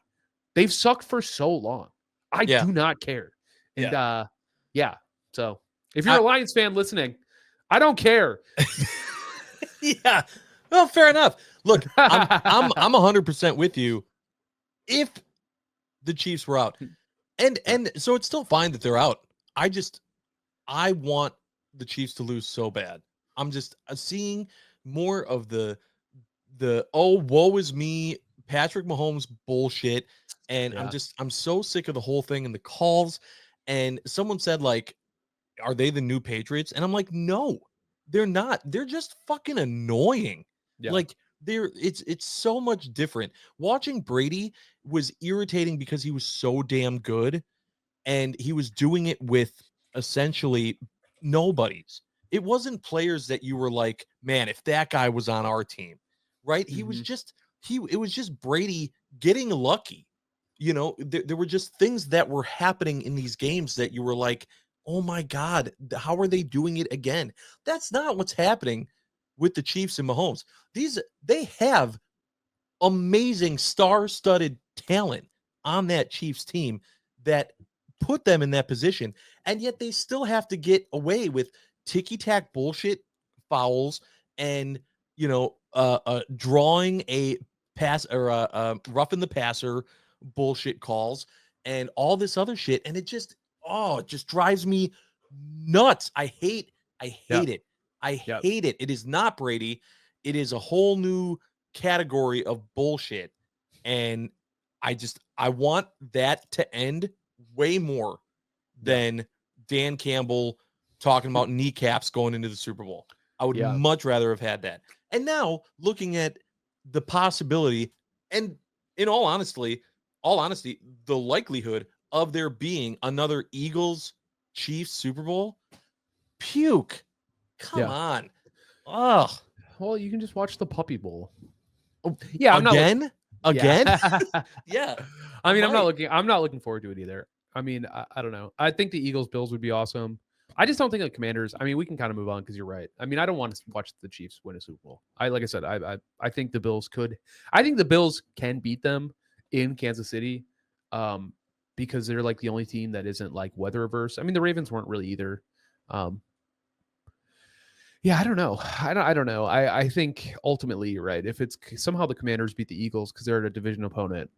They've sucked for so long. I do not care. And so if you're a Lions fan listening, I don't care. Yeah. Well, fair enough. Look, I'm 100% with you. If the Chiefs were out, and so it's still fine that they're out. I want the Chiefs to lose so bad. I'm just seeing more of the woe is me, Patrick Mahomes bullshit. And I'm so sick of the whole thing and the calls. And someone said, like, are they the new Patriots? And I'm like, no, they're not. They're just fucking annoying. Yeah. Like, It's so much different. Watching Brady was irritating because he was so damn good, and he was doing it with essentially nobodies. It wasn't players that you were like, man, if that guy was on our team, right? He was just it was just Brady getting lucky. There were just things that were happening in these games that you were like, oh my God, how are they doing it again? That's not what's happening with the Chiefs and Mahomes. They have amazing star-studded talent on that Chiefs team that put them in that position, and yet they still have to get away with ticky-tack bullshit fouls and drawing a pass or roughing the passer bullshit calls and all this other shit, and it just drives me nuts. I hate it. I hate it. It is not Brady. It is a whole new category of bullshit, and I want that to end way more than Dan Campbell talking about kneecaps going into the Super Bowl. I would much rather have had that. And now looking at the possibility, and in all honesty, the likelihood of there being another Eagles Chiefs Super Bowl, puke. Come on. Oh, well, you can just watch the Puppy Bowl. Oh, yeah, again. Yeah. I mean, I'm not looking forward to it either. I mean, I don't know. I think the Eagles Bills would be awesome. I just don't think the Commanders. I mean, we can kind of move on because you're right. I mean, I don't want to watch the Chiefs win a Super Bowl. Like I said, I think the Bills could. I think the Bills can beat them in Kansas City, because they're like the only team that isn't like weather averse. I mean, the Ravens weren't really either. Yeah, I don't know. I don't know. I think ultimately you're right. If it's somehow the Commanders beat the Eagles because they're a division opponent,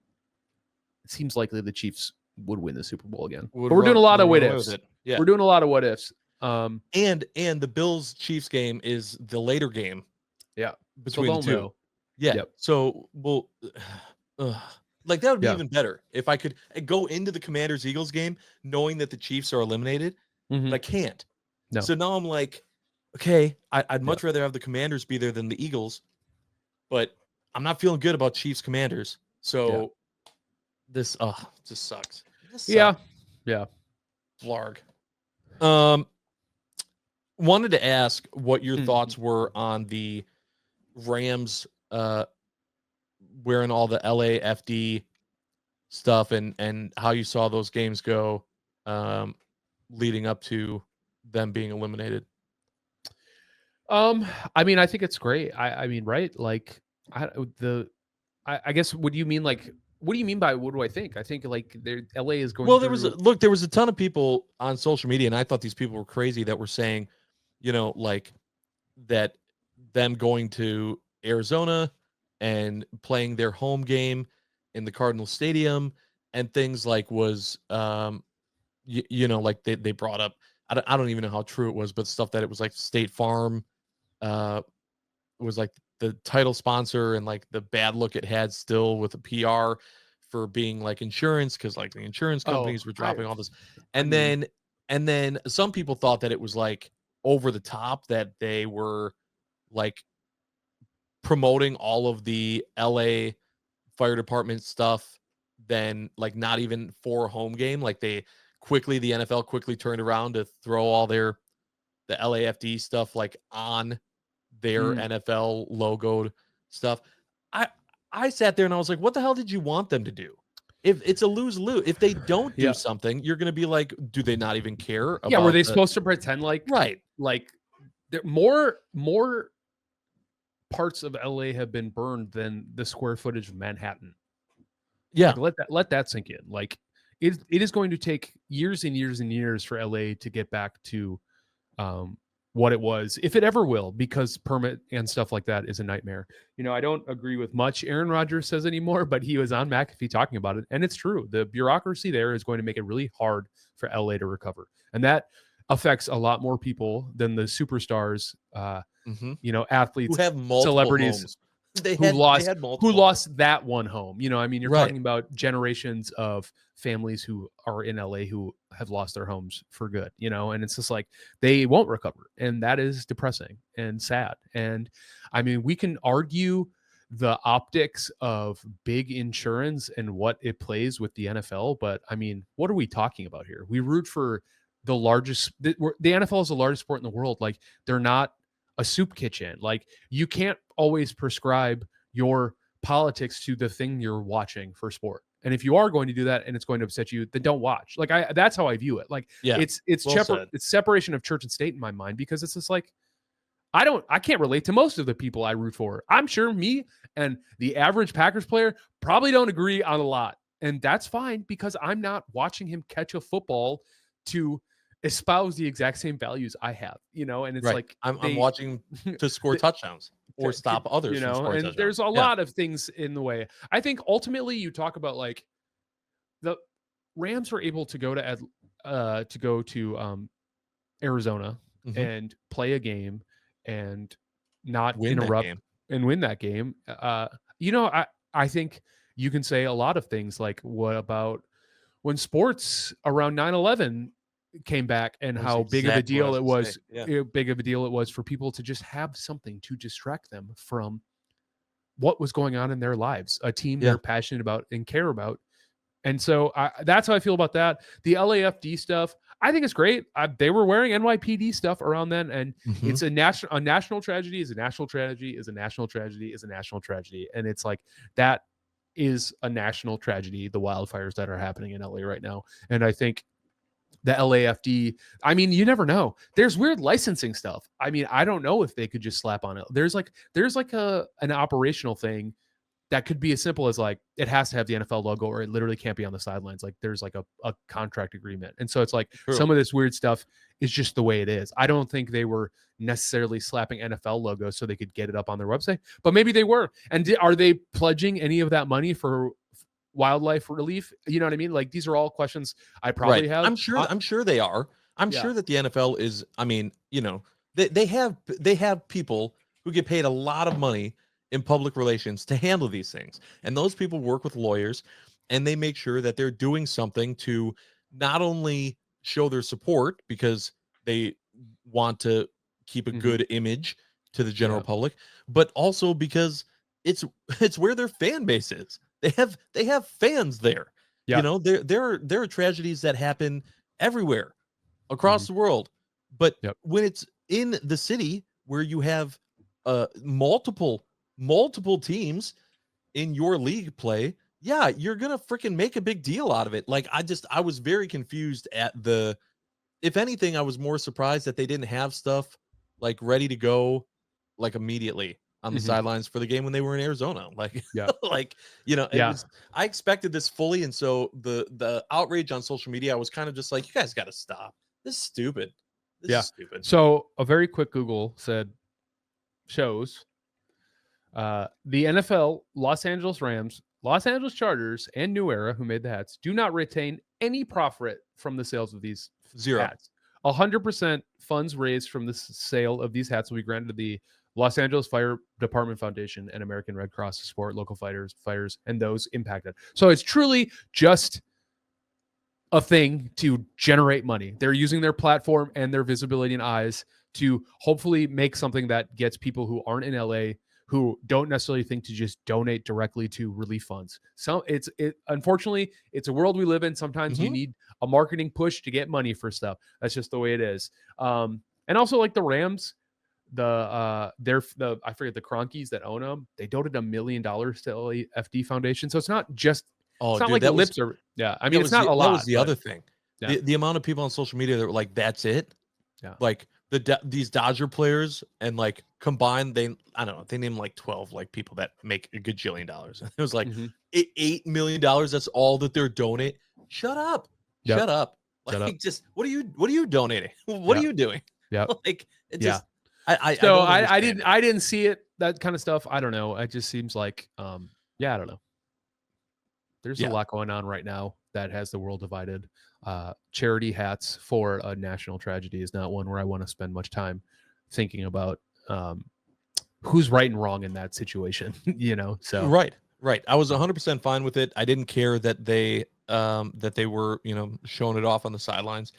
it seems likely the Chiefs would win the Super Bowl again. But we're doing a lot of what ifs. Yeah. We're doing a lot of what ifs. And the Bills Chiefs game is the later game. Yeah, between the two. Know. Yeah. Yep. So like that would be even better if I could go into the Commanders Eagles game knowing that the Chiefs are eliminated, but I can't. No. So now I'm like, okay, I'd much rather have the Commanders be there than the Eagles, but I'm not feeling good about Chiefs Commanders. So this just sucks. Yeah. Flarg. Wanted to ask what your thoughts were on the Rams wearing all the LAFD stuff and how you saw those games go leading up to them being eliminated. I mean, I think it's great. I mean, right? Like I guess what do you mean by what do I think? I think like LA is going there was a ton of people on social media, and I thought these people were crazy that were saying, like that them going to Arizona and playing their home game in the Cardinal Stadium and things like was like they brought up, I don't even know how true it was, but stuff that it was like State Farm was like the title sponsor and like the bad look it had still with the PR for being like insurance, because like the insurance companies were dropping all this. And then some people thought that it was like over the top, that they were like promoting all of the LA fire department stuff, then like not even for a home game. Like the NFL quickly turned around to throw all the LAFD stuff like on their NFL logoed stuff. I sat there and I was like, what the hell did you want them to do? If it's a lose-lose, if they don't do something, you're going to be like, do they not even care about were they supposed to pretend like there more parts of LA have been burned than the square footage of Manhattan? Yeah. Like, let that sink in. Like it is going to take years and years and years for LA to get back to what it was, if it ever will, because permit and stuff like that is a nightmare. I don't agree with much Aaron Rodgers says anymore, but he was on McAfee talking about it, and it's true. The bureaucracy there is going to make it really hard for LA to recover, and that affects a lot more people than the superstars, athletes, who have multiple celebrities homes. Who lost that one home. I mean, you're talking about generations of families who are in LA who have lost their homes for good, and it's just like they won't recover. And that is depressing and sad. And I mean, we can argue the optics of big insurance and what it plays with the NFL. But I mean, what are we talking about here? We root for the NFL is the largest sport in the world. Like, they're not a soup kitchen. Like, you can't always prescribe your politics to the thing you're watching for sport. And if you are going to do that and it's going to upset you, then don't watch. Like, that's how I view it. Like, it's separation of church and state in my mind, because it's just like, I can't relate to most of the people I root for. I'm sure me and the average Packers player probably don't agree on a lot. And that's fine, because I'm not watching him catch a football to espouse the exact same values I have, and it's like, I'm watching to score touchdowns or stop others, from scoring touchdowns. There's a lot of things in the way. I think ultimately you talk about, like, the Rams were able to go to Arizona and play a game and not interrupt and win that game. I think you can say a lot of things, like, what about when sports around 9/11 came back, and how big of a deal it was, big of a deal it was for people to just have something to distract them from what was going on in their lives, a team they're passionate about and care about. And so that's how I feel about that. The LAFD stuff, I think it's great. They were wearing NYPD stuff around then, and it's a national tragedy is a national tragedy is a national tragedy is a national tragedy. And it's like, that is a national tragedy, the wildfires that are happening in LA right now. And I think the LAFD, I mean, you never know. There's weird licensing stuff. I mean, I don't know if they could just slap on it. There's like an operational thing that could be as simple as, like, it has to have the NFL logo, or it literally can't be on the sidelines. Like, there's like a contract agreement. And so it's like, some of this weird stuff is just the way it is. I don't think they were necessarily slapping NFL logos so they could get it up on their website, but maybe they were. And are they pledging any of that money for wildlife relief? You know what I mean? Like, these are all questions I probably have. I'm sure they are. I'm sure that the NFL is, I mean, they have people who get paid a lot of money in public relations to handle these things. And those people work with lawyers, and they make sure that they're doing something to not only show their support because they want to keep a good image to the general public, but also because it's where their fan base is. They have fans there. There are tragedies that happen everywhere across the world. But when it's in the city where you have multiple teams in your league play, you're gonna freaking make a big deal out of it. Like, I was very confused at if anything, I was more surprised that they didn't have stuff like ready to go, like, immediately on the sidelines for the game when they were in Arizona. Like, I expected this fully. And so the outrage on social media, I was kind of just like, you guys got to stop. This is stupid. This is stupid. So a very quick Google shows the NFL, Los Angeles Rams, Los Angeles Chargers, and New Era, who made the hats, do not retain any profit from the sales of these hats. 100% funds raised from the sale of these hats will be granted to the Los Angeles Fire Department Foundation and American Red Cross to support local fires, and those impacted. So it's truly just a thing to generate money. They're using their platform and their visibility and eyes to hopefully make something that gets people who aren't in LA, who don't necessarily think to just donate directly to relief funds. So unfortunately, it's a world we live in. Sometimes you need a marketing push to get money for stuff. That's just the way it is. And also, like, the Rams, I forget, the Cronkies that own them, they donated $1 million to LAFD Foundation. So it's not just, it's not like the lips are, I mean, it's not a lot. That was the other thing. The amount of people on social media that were like, that's it. Like, these Dodger players, and like combined, they named like 12 like people that make a gajillion dollars. It was like $8 million. That's all that they're donating. Shut up. Shut up. Like, just what are you donating? What are you doing? Like, it just I didn't see it, that kind of stuff. I don't know. It just seems like I don't know. There's a lot going on right now that has the world divided. Charity hats for a national tragedy is not one where I want to spend much time thinking about who's right and wrong in that situation. So right. I was 100% fine with it. I didn't care that they were showing it off on the sidelines,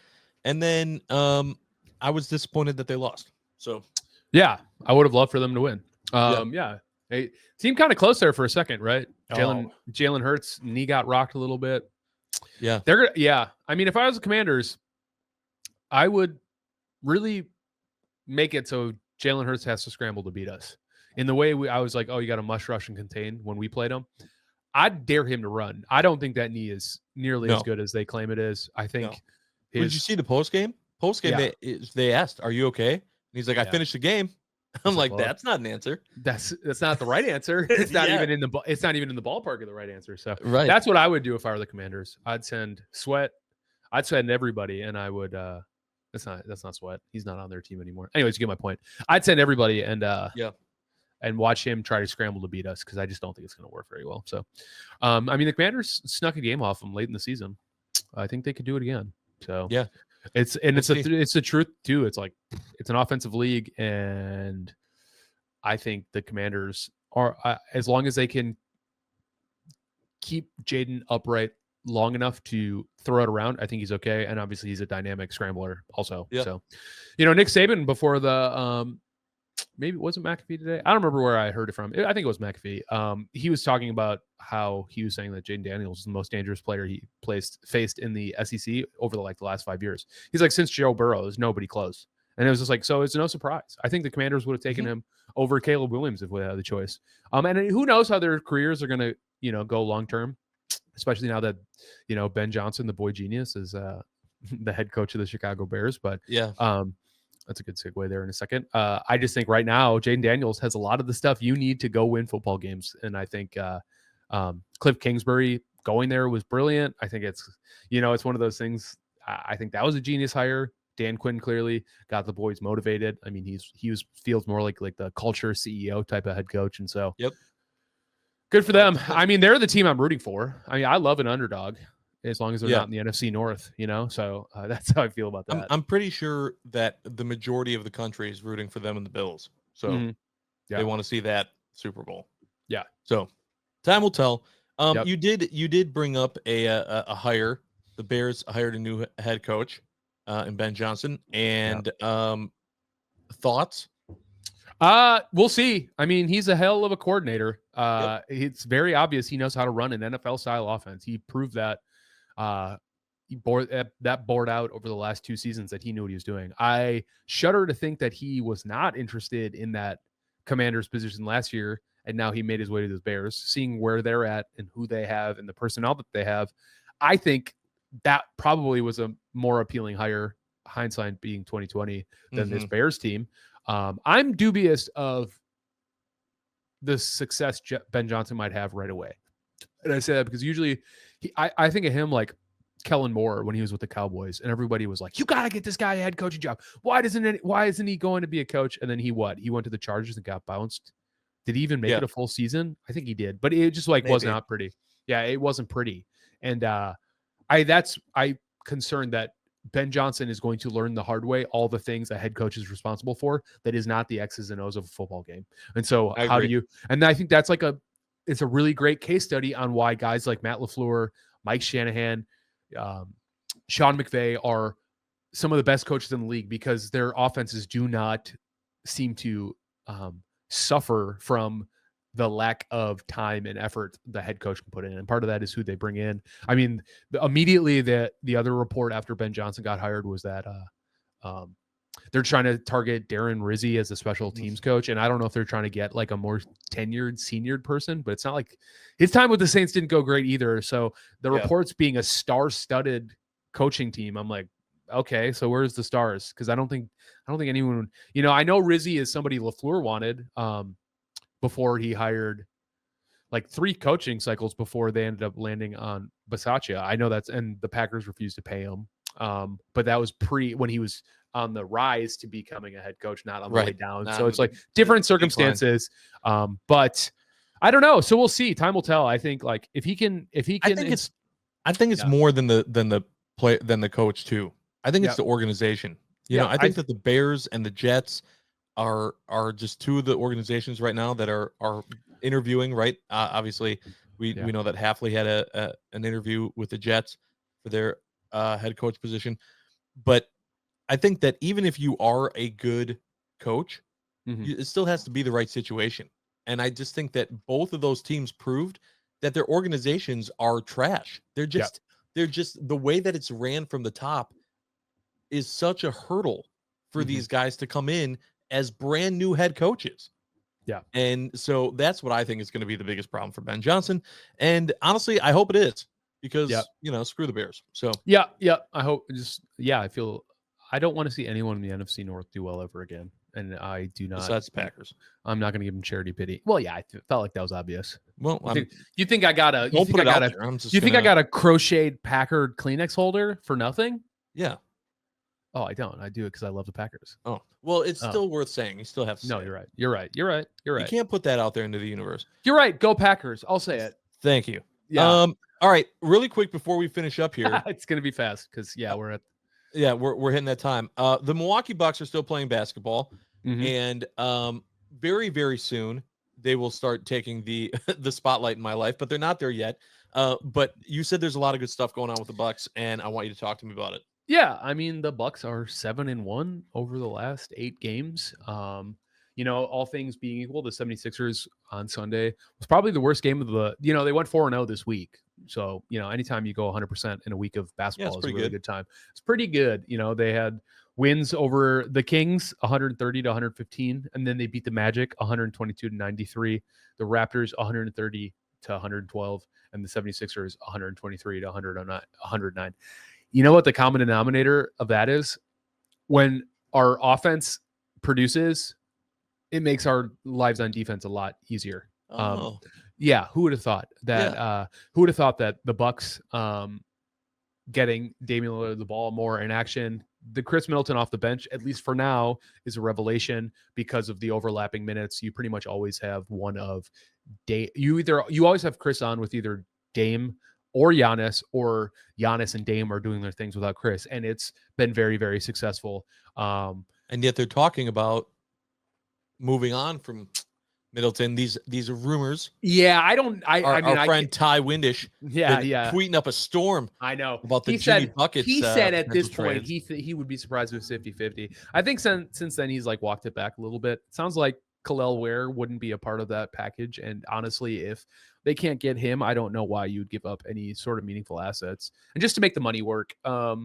and then I was disappointed that they lost. So I would have loved for them to win. They seemed kind of close there for a second, right? Jalen Hurts knee got rocked a little bit. Yeah. I mean, if I was the Commanders, I would really make it so Jalen Hurts has to scramble to beat us. In the way I was like, oh, you got to mush rush and contain when we played him. I'd dare him to run. I don't think that knee is nearly as good as they claim it is. I think. Did you see the post game? They asked, "Are you okay?" And he's like, "I finished the game." I'm like, well, that's not an answer. That's not the right answer. It's not even in the ballpark of the right answer. So that's what I would do if I were the Commanders. I'd send Sweat. I'd send everybody, and I would. That's not Sweat. He's not on their team anymore. Anyways, you get my point. I'd send everybody and and watch him try to scramble to beat us because I just don't think it's going to work very well. So, I mean, the Commanders snuck a game off them late in the season. I think they could do it again. So yeah, it's the truth too. It's like it's an offensive league, and I think the Commanders are as long as they can keep Jaden upright long enough to throw it around, I think he's okay. And obviously, he's a dynamic scrambler also. Yeah. So, Nick Saban before the maybe it wasn't McAfee today. I don't remember where I heard it from. I think it was McAfee. He was talking about how he was saying that Jaden Daniels is the most dangerous player he faced in the SEC over the last 5 years. He's like, since Joe Burrow, there's nobody close. And it was just like, so it's no surprise. I think the Commanders would have taken him over Caleb Williams if we had the choice. And who knows how their careers are going to, go long term, especially now that, Ben Johnson, the boy genius, is the head coach of the Chicago Bears. But that's a good segue there in a second. I just think right now, Jaden Daniels has a lot of the stuff you need to go win football games. And I think Cliff Kingsbury going there was brilliant. I think it's one of those things. I think that was a genius hire. Dan Quinn clearly got the boys motivated. I mean, feels more like the culture CEO type of head coach. And so good for them. I mean, they're the team I'm rooting for. I mean, I love an underdog. As long as they're not in the NFC North, so that's how I feel about that. I'm pretty sure that the majority of the country is rooting for them and the Bills. So they want to see that Super Bowl. Yeah. So time will tell. You did bring up a hire. The Bears hired a new head coach in Ben Johnson. And thoughts? We'll see. I mean, he's a hell of a coordinator. It's very obvious he knows how to run an NFL style offense. He proved that. He bore out over the last 2 seasons that he knew what he was doing. I shudder to think that he was not interested in that Commander's position last year, and now he made his way to the Bears. Seeing where they're at and who they have and the personnel that they have, I think that probably was a more appealing hire, hindsight being 2020, than this Bears team. I'm dubious of the success Ben Johnson might have right away. And I say that because usually I think of him like Kellen Moore when he was with the Cowboys, and everybody was like, you got to get this guy a head coaching job. Why isn't he going to be a coach? And then he went to the Chargers and got bounced. Did he even make it a full season? I think he did, but it just was not pretty. Yeah, it wasn't pretty. And I concerned that Ben Johnson is going to learn the hard way all the things a head coach is responsible for that is not the X's and O's of a football game. And so how do you, and I think that's it's a really great case study on why guys like Matt LaFleur, Mike Shanahan, Sean McVay are some of the best coaches in the league, because their offenses do not seem to suffer from the lack of time and effort the head coach can put in. And part of that is who they bring in. I mean, immediately the other report after Ben Johnson got hired was that they're trying to target Darren Rizzi as a special teams coach. And I don't know if they're trying to get like a more tenured, seniored person, but it's not like his time with the Saints didn't go great either. So the reports being a star-studded coaching team, I'm like, okay, so where's the stars? Because I don't think anyone, I know Rizzi is somebody LaFleur wanted before he hired, like 3 coaching cycles before they ended up landing on Bisaccia. I know and the Packers refused to pay him. But that was when he was on the rise to becoming a head coach, not on the way down. So it's like different circumstances. But I don't know. So we'll see. Time will tell. I think like if he can, I think it's more than the coach too. I think it's the organization. I think that the Bears and the Jets are just 2 of the organizations right now that are interviewing, right? Obviously we know that Hafley had an interview with the Jets for their head coach position. But I think that even if you are a good coach, it still has to be the right situation. And I just think that both of those teams proved that their organizations are trash. They're just the way that it's ran from the top is such a hurdle for these guys to come in as brand new head coaches. Yeah. And so that's what I think is going to be the biggest problem for Ben Johnson. And honestly, I hope it is because, screw the Bears. So, yeah. I hope I don't want to see anyone in the NFC North do well ever again. And I do not. Besides Packers. I'm not going to give them charity pity. Well, yeah, I felt like that was obvious. Well, you think I got a crocheted Packard Kleenex holder for nothing? Yeah. Oh, I don't. I do it because I love the Packers. Oh, well, it's still worth saying. You still have to. No, say you're it. right. You're right. You can't put that out there into the universe. You're right. Go Packers. I'll say it. Thank you. Yeah. All right. Really quick before we finish up here. It's gonna be fast because we're hitting that time. The Milwaukee Bucks are still playing basketball, and very, very soon they will start taking the the spotlight in my life, but they're not there yet. But you said there's a lot of good stuff going on with the Bucks, and I want you to talk to me about it. Yeah, I mean the Bucks are 7-1 over the last 8 games. All things being equal, the 76ers on Sunday was probably the worst game of the. They went 4-0 this week, so anytime you go 100% in a week of basketball is a really good time. It's pretty good. They had wins over the Kings 130-115, and then they beat the Magic 122-93, the Raptors 130-112, and the 76ers 123-109. You know what the common denominator of that is? When our offense produces, it makes our lives on defense a lot easier. Who would have thought that? Who would have thought that the Bucks getting Damian Lillard the ball more in action, the Chris Middleton off the bench, at least for now, is a revelation because of the overlapping minutes. You pretty much always have one of You always have Chris on with either Dame or Giannis, or Giannis and Dame are doing their things without Chris, and it's been very, very successful. And yet they're talking about moving on from Middleton. These are rumors. Yeah, our friend Ty Windish, tweeting up a storm. I know about the Jimmy Buckets. He said at this point trades. he would be surprised if it was 50-50. I think since then he's walked it back a little bit. It sounds like Khalil Ware wouldn't be a part of that package, and honestly, if they can't get him, I don't know why you'd give up any sort of meaningful assets and just to make the money work. I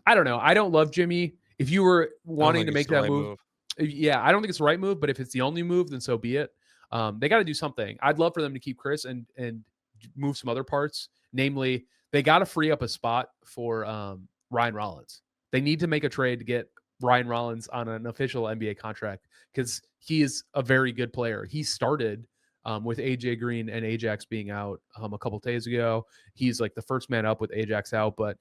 don't know. I don't love Jimmy. If you were wanting to make that move, I don't think it's the right move, but if it's the only move, then so be it. They got to do something. I'd love for them to keep Chris and move some other parts. Namely, they got to free up a spot for Ryan Rollins. They need to make a trade to get Ryan Rollins on an official NBA contract because he is a very good player. He started with AJ Green and Ajax being out a couple days ago. He's the first man up with Ajax out, but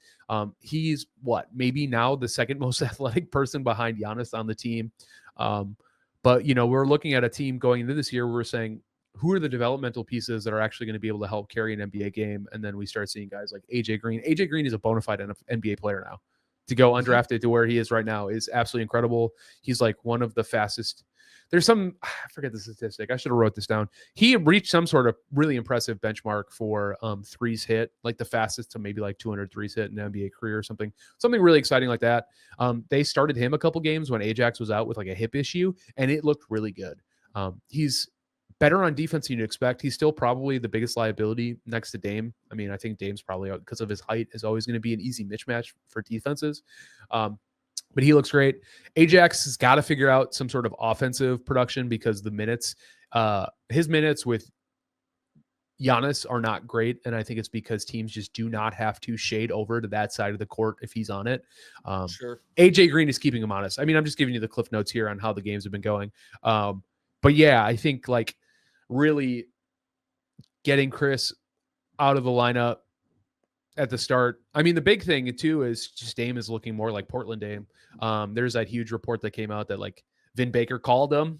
he's maybe now the second most athletic person behind Giannis on the team. But we're looking at a team going into this year where we're saying, who are the developmental pieces that are actually going to be able to help carry an NBA game? And then we start seeing guys like AJ Green. AJ Green is a bona fide NBA player now. To go undrafted to where he is right now is absolutely incredible. He's one of the fastest. There's I forget the statistic. I should have wrote this down. He reached some sort of really impressive benchmark for threes hit, the fastest to maybe 200 threes hit in an NBA career or something really exciting like that. They started him a couple games when Ajax was out with a hip issue, and it looked really good. He's better on defense than you'd expect. He's still probably the biggest liability next to Dame. I mean, I think Dame's probably, because of his height, is always going to be an easy mismatch for defenses. But he looks great. Ajax has got to figure out some sort of offensive production because his minutes with Giannis are not great. And I think it's because teams just do not have to shade over to that side of the court if he's on it. Sure. AJ Green is keeping him honest. I mean, I'm just giving you the cliff notes here on how the games have been going. But yeah, I think really getting Chris out of the lineup at the start. I mean, the big thing too is just Dame is looking more like Portland Dame. There's that huge report that came out that Vin Baker called him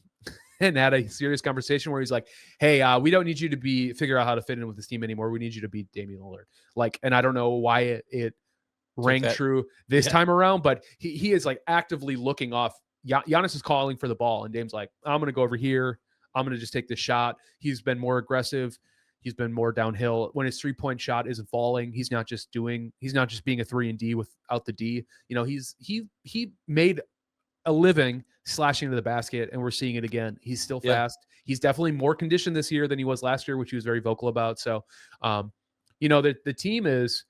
and had a serious conversation where he's like, hey, we don't need you to figure out how to fit in with this team anymore. We need you to beat Damian Lillard. And I don't know why it rang true this time around, but he is actively looking off. Giannis is calling for the ball and Dame's I'm going to go over here. I'm going to just take this shot. He's been more aggressive. He's been more downhill. When his 3-point shot isn't falling, he's not just being a 3 and D without the D. He made a living slashing to the basket, and we're seeing it again. He's still fast. He's definitely more conditioned this year than he was last year, which he was very vocal about. So, the team is,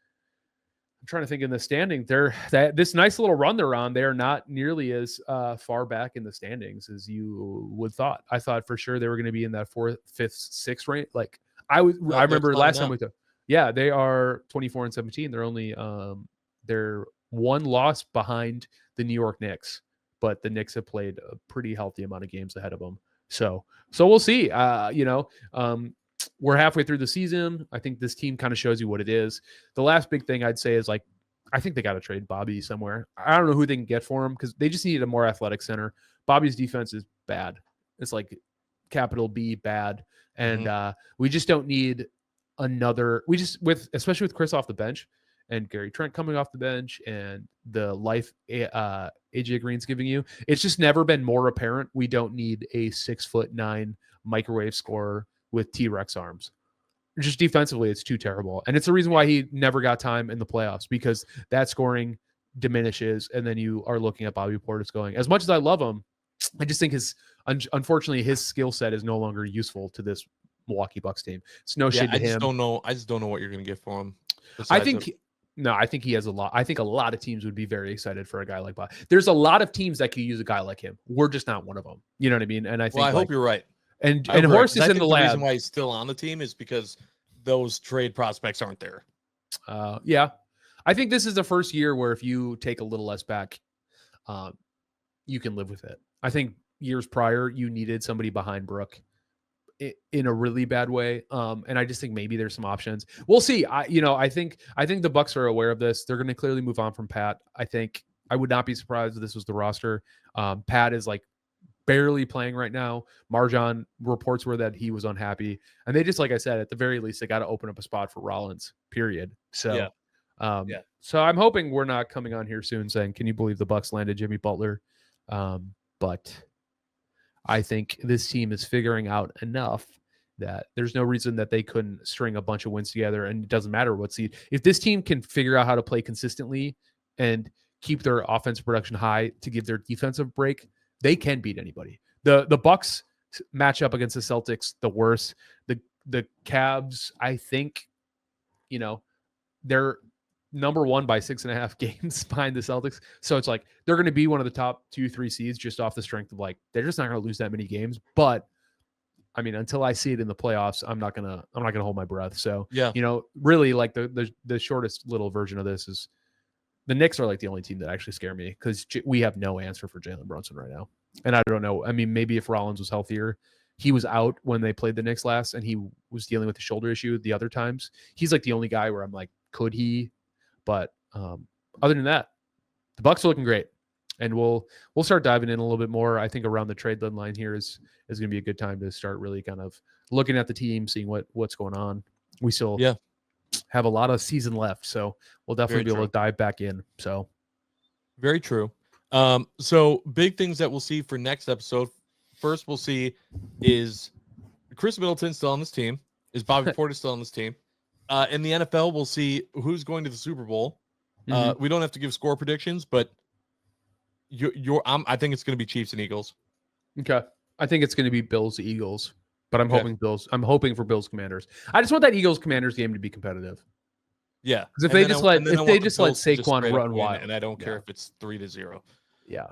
I'm trying to think in the standing. This nice little run they're on. They're not nearly as far back in the standings as you would thought. I thought for sure they were going to be in that 4th, 5th, 6th range. Like I remember last time we took. Yeah, they are 24-17. They're only they're one loss behind the New York Knicks, but the Knicks have played a pretty healthy amount of games ahead of them. So we'll see. We're halfway through the season. I think this team kind of shows you what it is. The last big thing I'd say is I think they got to trade Bobby somewhere. I don't know who they can get for him because they just need a more athletic center. Bobby's defense is bad. It's like capital B bad. And we just don't need another. Especially with Chris off the bench and Gary Trent coming off the bench and the life AJ Green's giving you. It's just never been more apparent. We don't need a 6'9" microwave scorer with T-Rex arms. Just defensively, it's too terrible. And it's the reason why he never got time in the playoffs, because that scoring diminishes. And then you are looking at Bobby Portis going, as much as I love him, I just think unfortunately, his skill set is no longer useful to this Milwaukee Bucks team. It's no shade to him. I just don't know what you're going to get for him. I think he has a lot. I think a lot of teams would be very excited for a guy like Bobby. There's a lot of teams that could use a guy like him. We're just not one of them. You know what I mean? And I think, I hope you're right. And Horst is in the lab. The reason why he's still on the team is because those trade prospects aren't there. Yeah. I think this is the first year where if you take a little less back, you can live with it. I think years prior, you needed somebody behind Brook in a really bad way. And I just think maybe there's some options. We'll see. I think the Bucks are aware of this. They're going to clearly move on from Pat. I would not be surprised if this was the roster. Pat is barely playing right now. Marjan, reports were that he was unhappy, and they just, like I said, at the very least, they got to open up a spot for Rollins, period. So, so I'm hoping we're not coming on here soon saying, can you believe the Bucks landed Jimmy Butler? But I think this team is figuring out enough that there's no reason that they couldn't string a bunch of wins together. And it doesn't matter what seed. If this team can figure out how to play consistently and keep their offensive production high to give their defensive break, they can beat anybody. The Bucks match up against the Celtics the worst. The Cavs, I think, they're number 1 by 6.5 games behind the Celtics. So it's they're going to be one of the top 2-3 seeds just off the strength of they're just not going to lose that many games. But I mean, until I see it in the playoffs, I'm not gonna hold my breath. So really, the shortest little version of this is, the Knicks are the only team that actually scare me, because we have no answer for Jalen Brunson right now. And I don't know. I mean, maybe if Rollins was healthier, he was out when they played the Knicks last, and he was dealing with the shoulder issue the other times. He's the only guy where I'm could he? But other than that, the Bucks are looking great, and we'll start diving in a little bit more. I think around the trade deadline here is going to be a good time to start really kind of looking at the team, seeing what's going on. We still have a lot of season left, so we'll definitely be able to dive back in. So very true. So big things that we'll see for next episode. First, we'll see is Chris Middleton still on this team? Is Bobby Portis still on this team? In the NFL, we'll see who's going to the Super Bowl. We don't have to give score predictions, but I think it's going to be Chiefs and Eagles. Okay, I think it's going to be Bills Eagles, but I'm hoping Bills. I'm hoping for Bills Commanders. I just want that Eagles Commanders game to be competitive. Yeah, because if they just let Saquon run wild, and I don't care if it's 3-0. Yeah.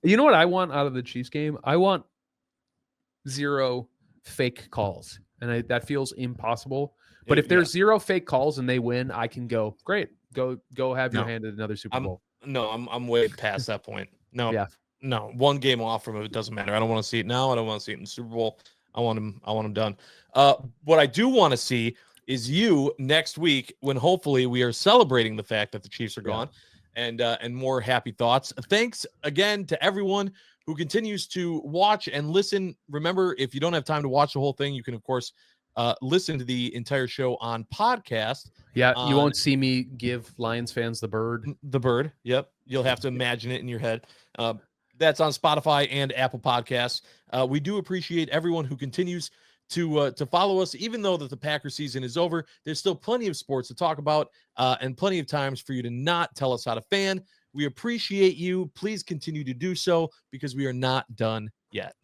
You know what I want out of the Chiefs game? I want 0 fake calls, and that feels impossible. But if there's 0 fake calls and they win, I can go, great, go have your hand at another Super Bowl. I'm way past that point. No, one game off from it doesn't matter. I don't want to see it now. I don't want to see it in the Super Bowl. I want them done. What I do want to see is you next week, when hopefully we are celebrating the fact that the Chiefs are gone, and more happy thoughts. Thanks again to everyone who continues to watch and listen. Remember, if you don't have time to watch the whole thing, you can, of course, listen to the entire show on podcast. Yeah, you won't see me give Lions fans the bird. The bird, yep. You'll have to imagine it in your head. That's on Spotify and Apple Podcasts. We do appreciate everyone who continues to follow us, even though that the Packer season is over. There's still plenty of sports to talk about, and plenty of times for you to not tell us how to fan. We appreciate you. Please continue to do so because we are not done yet.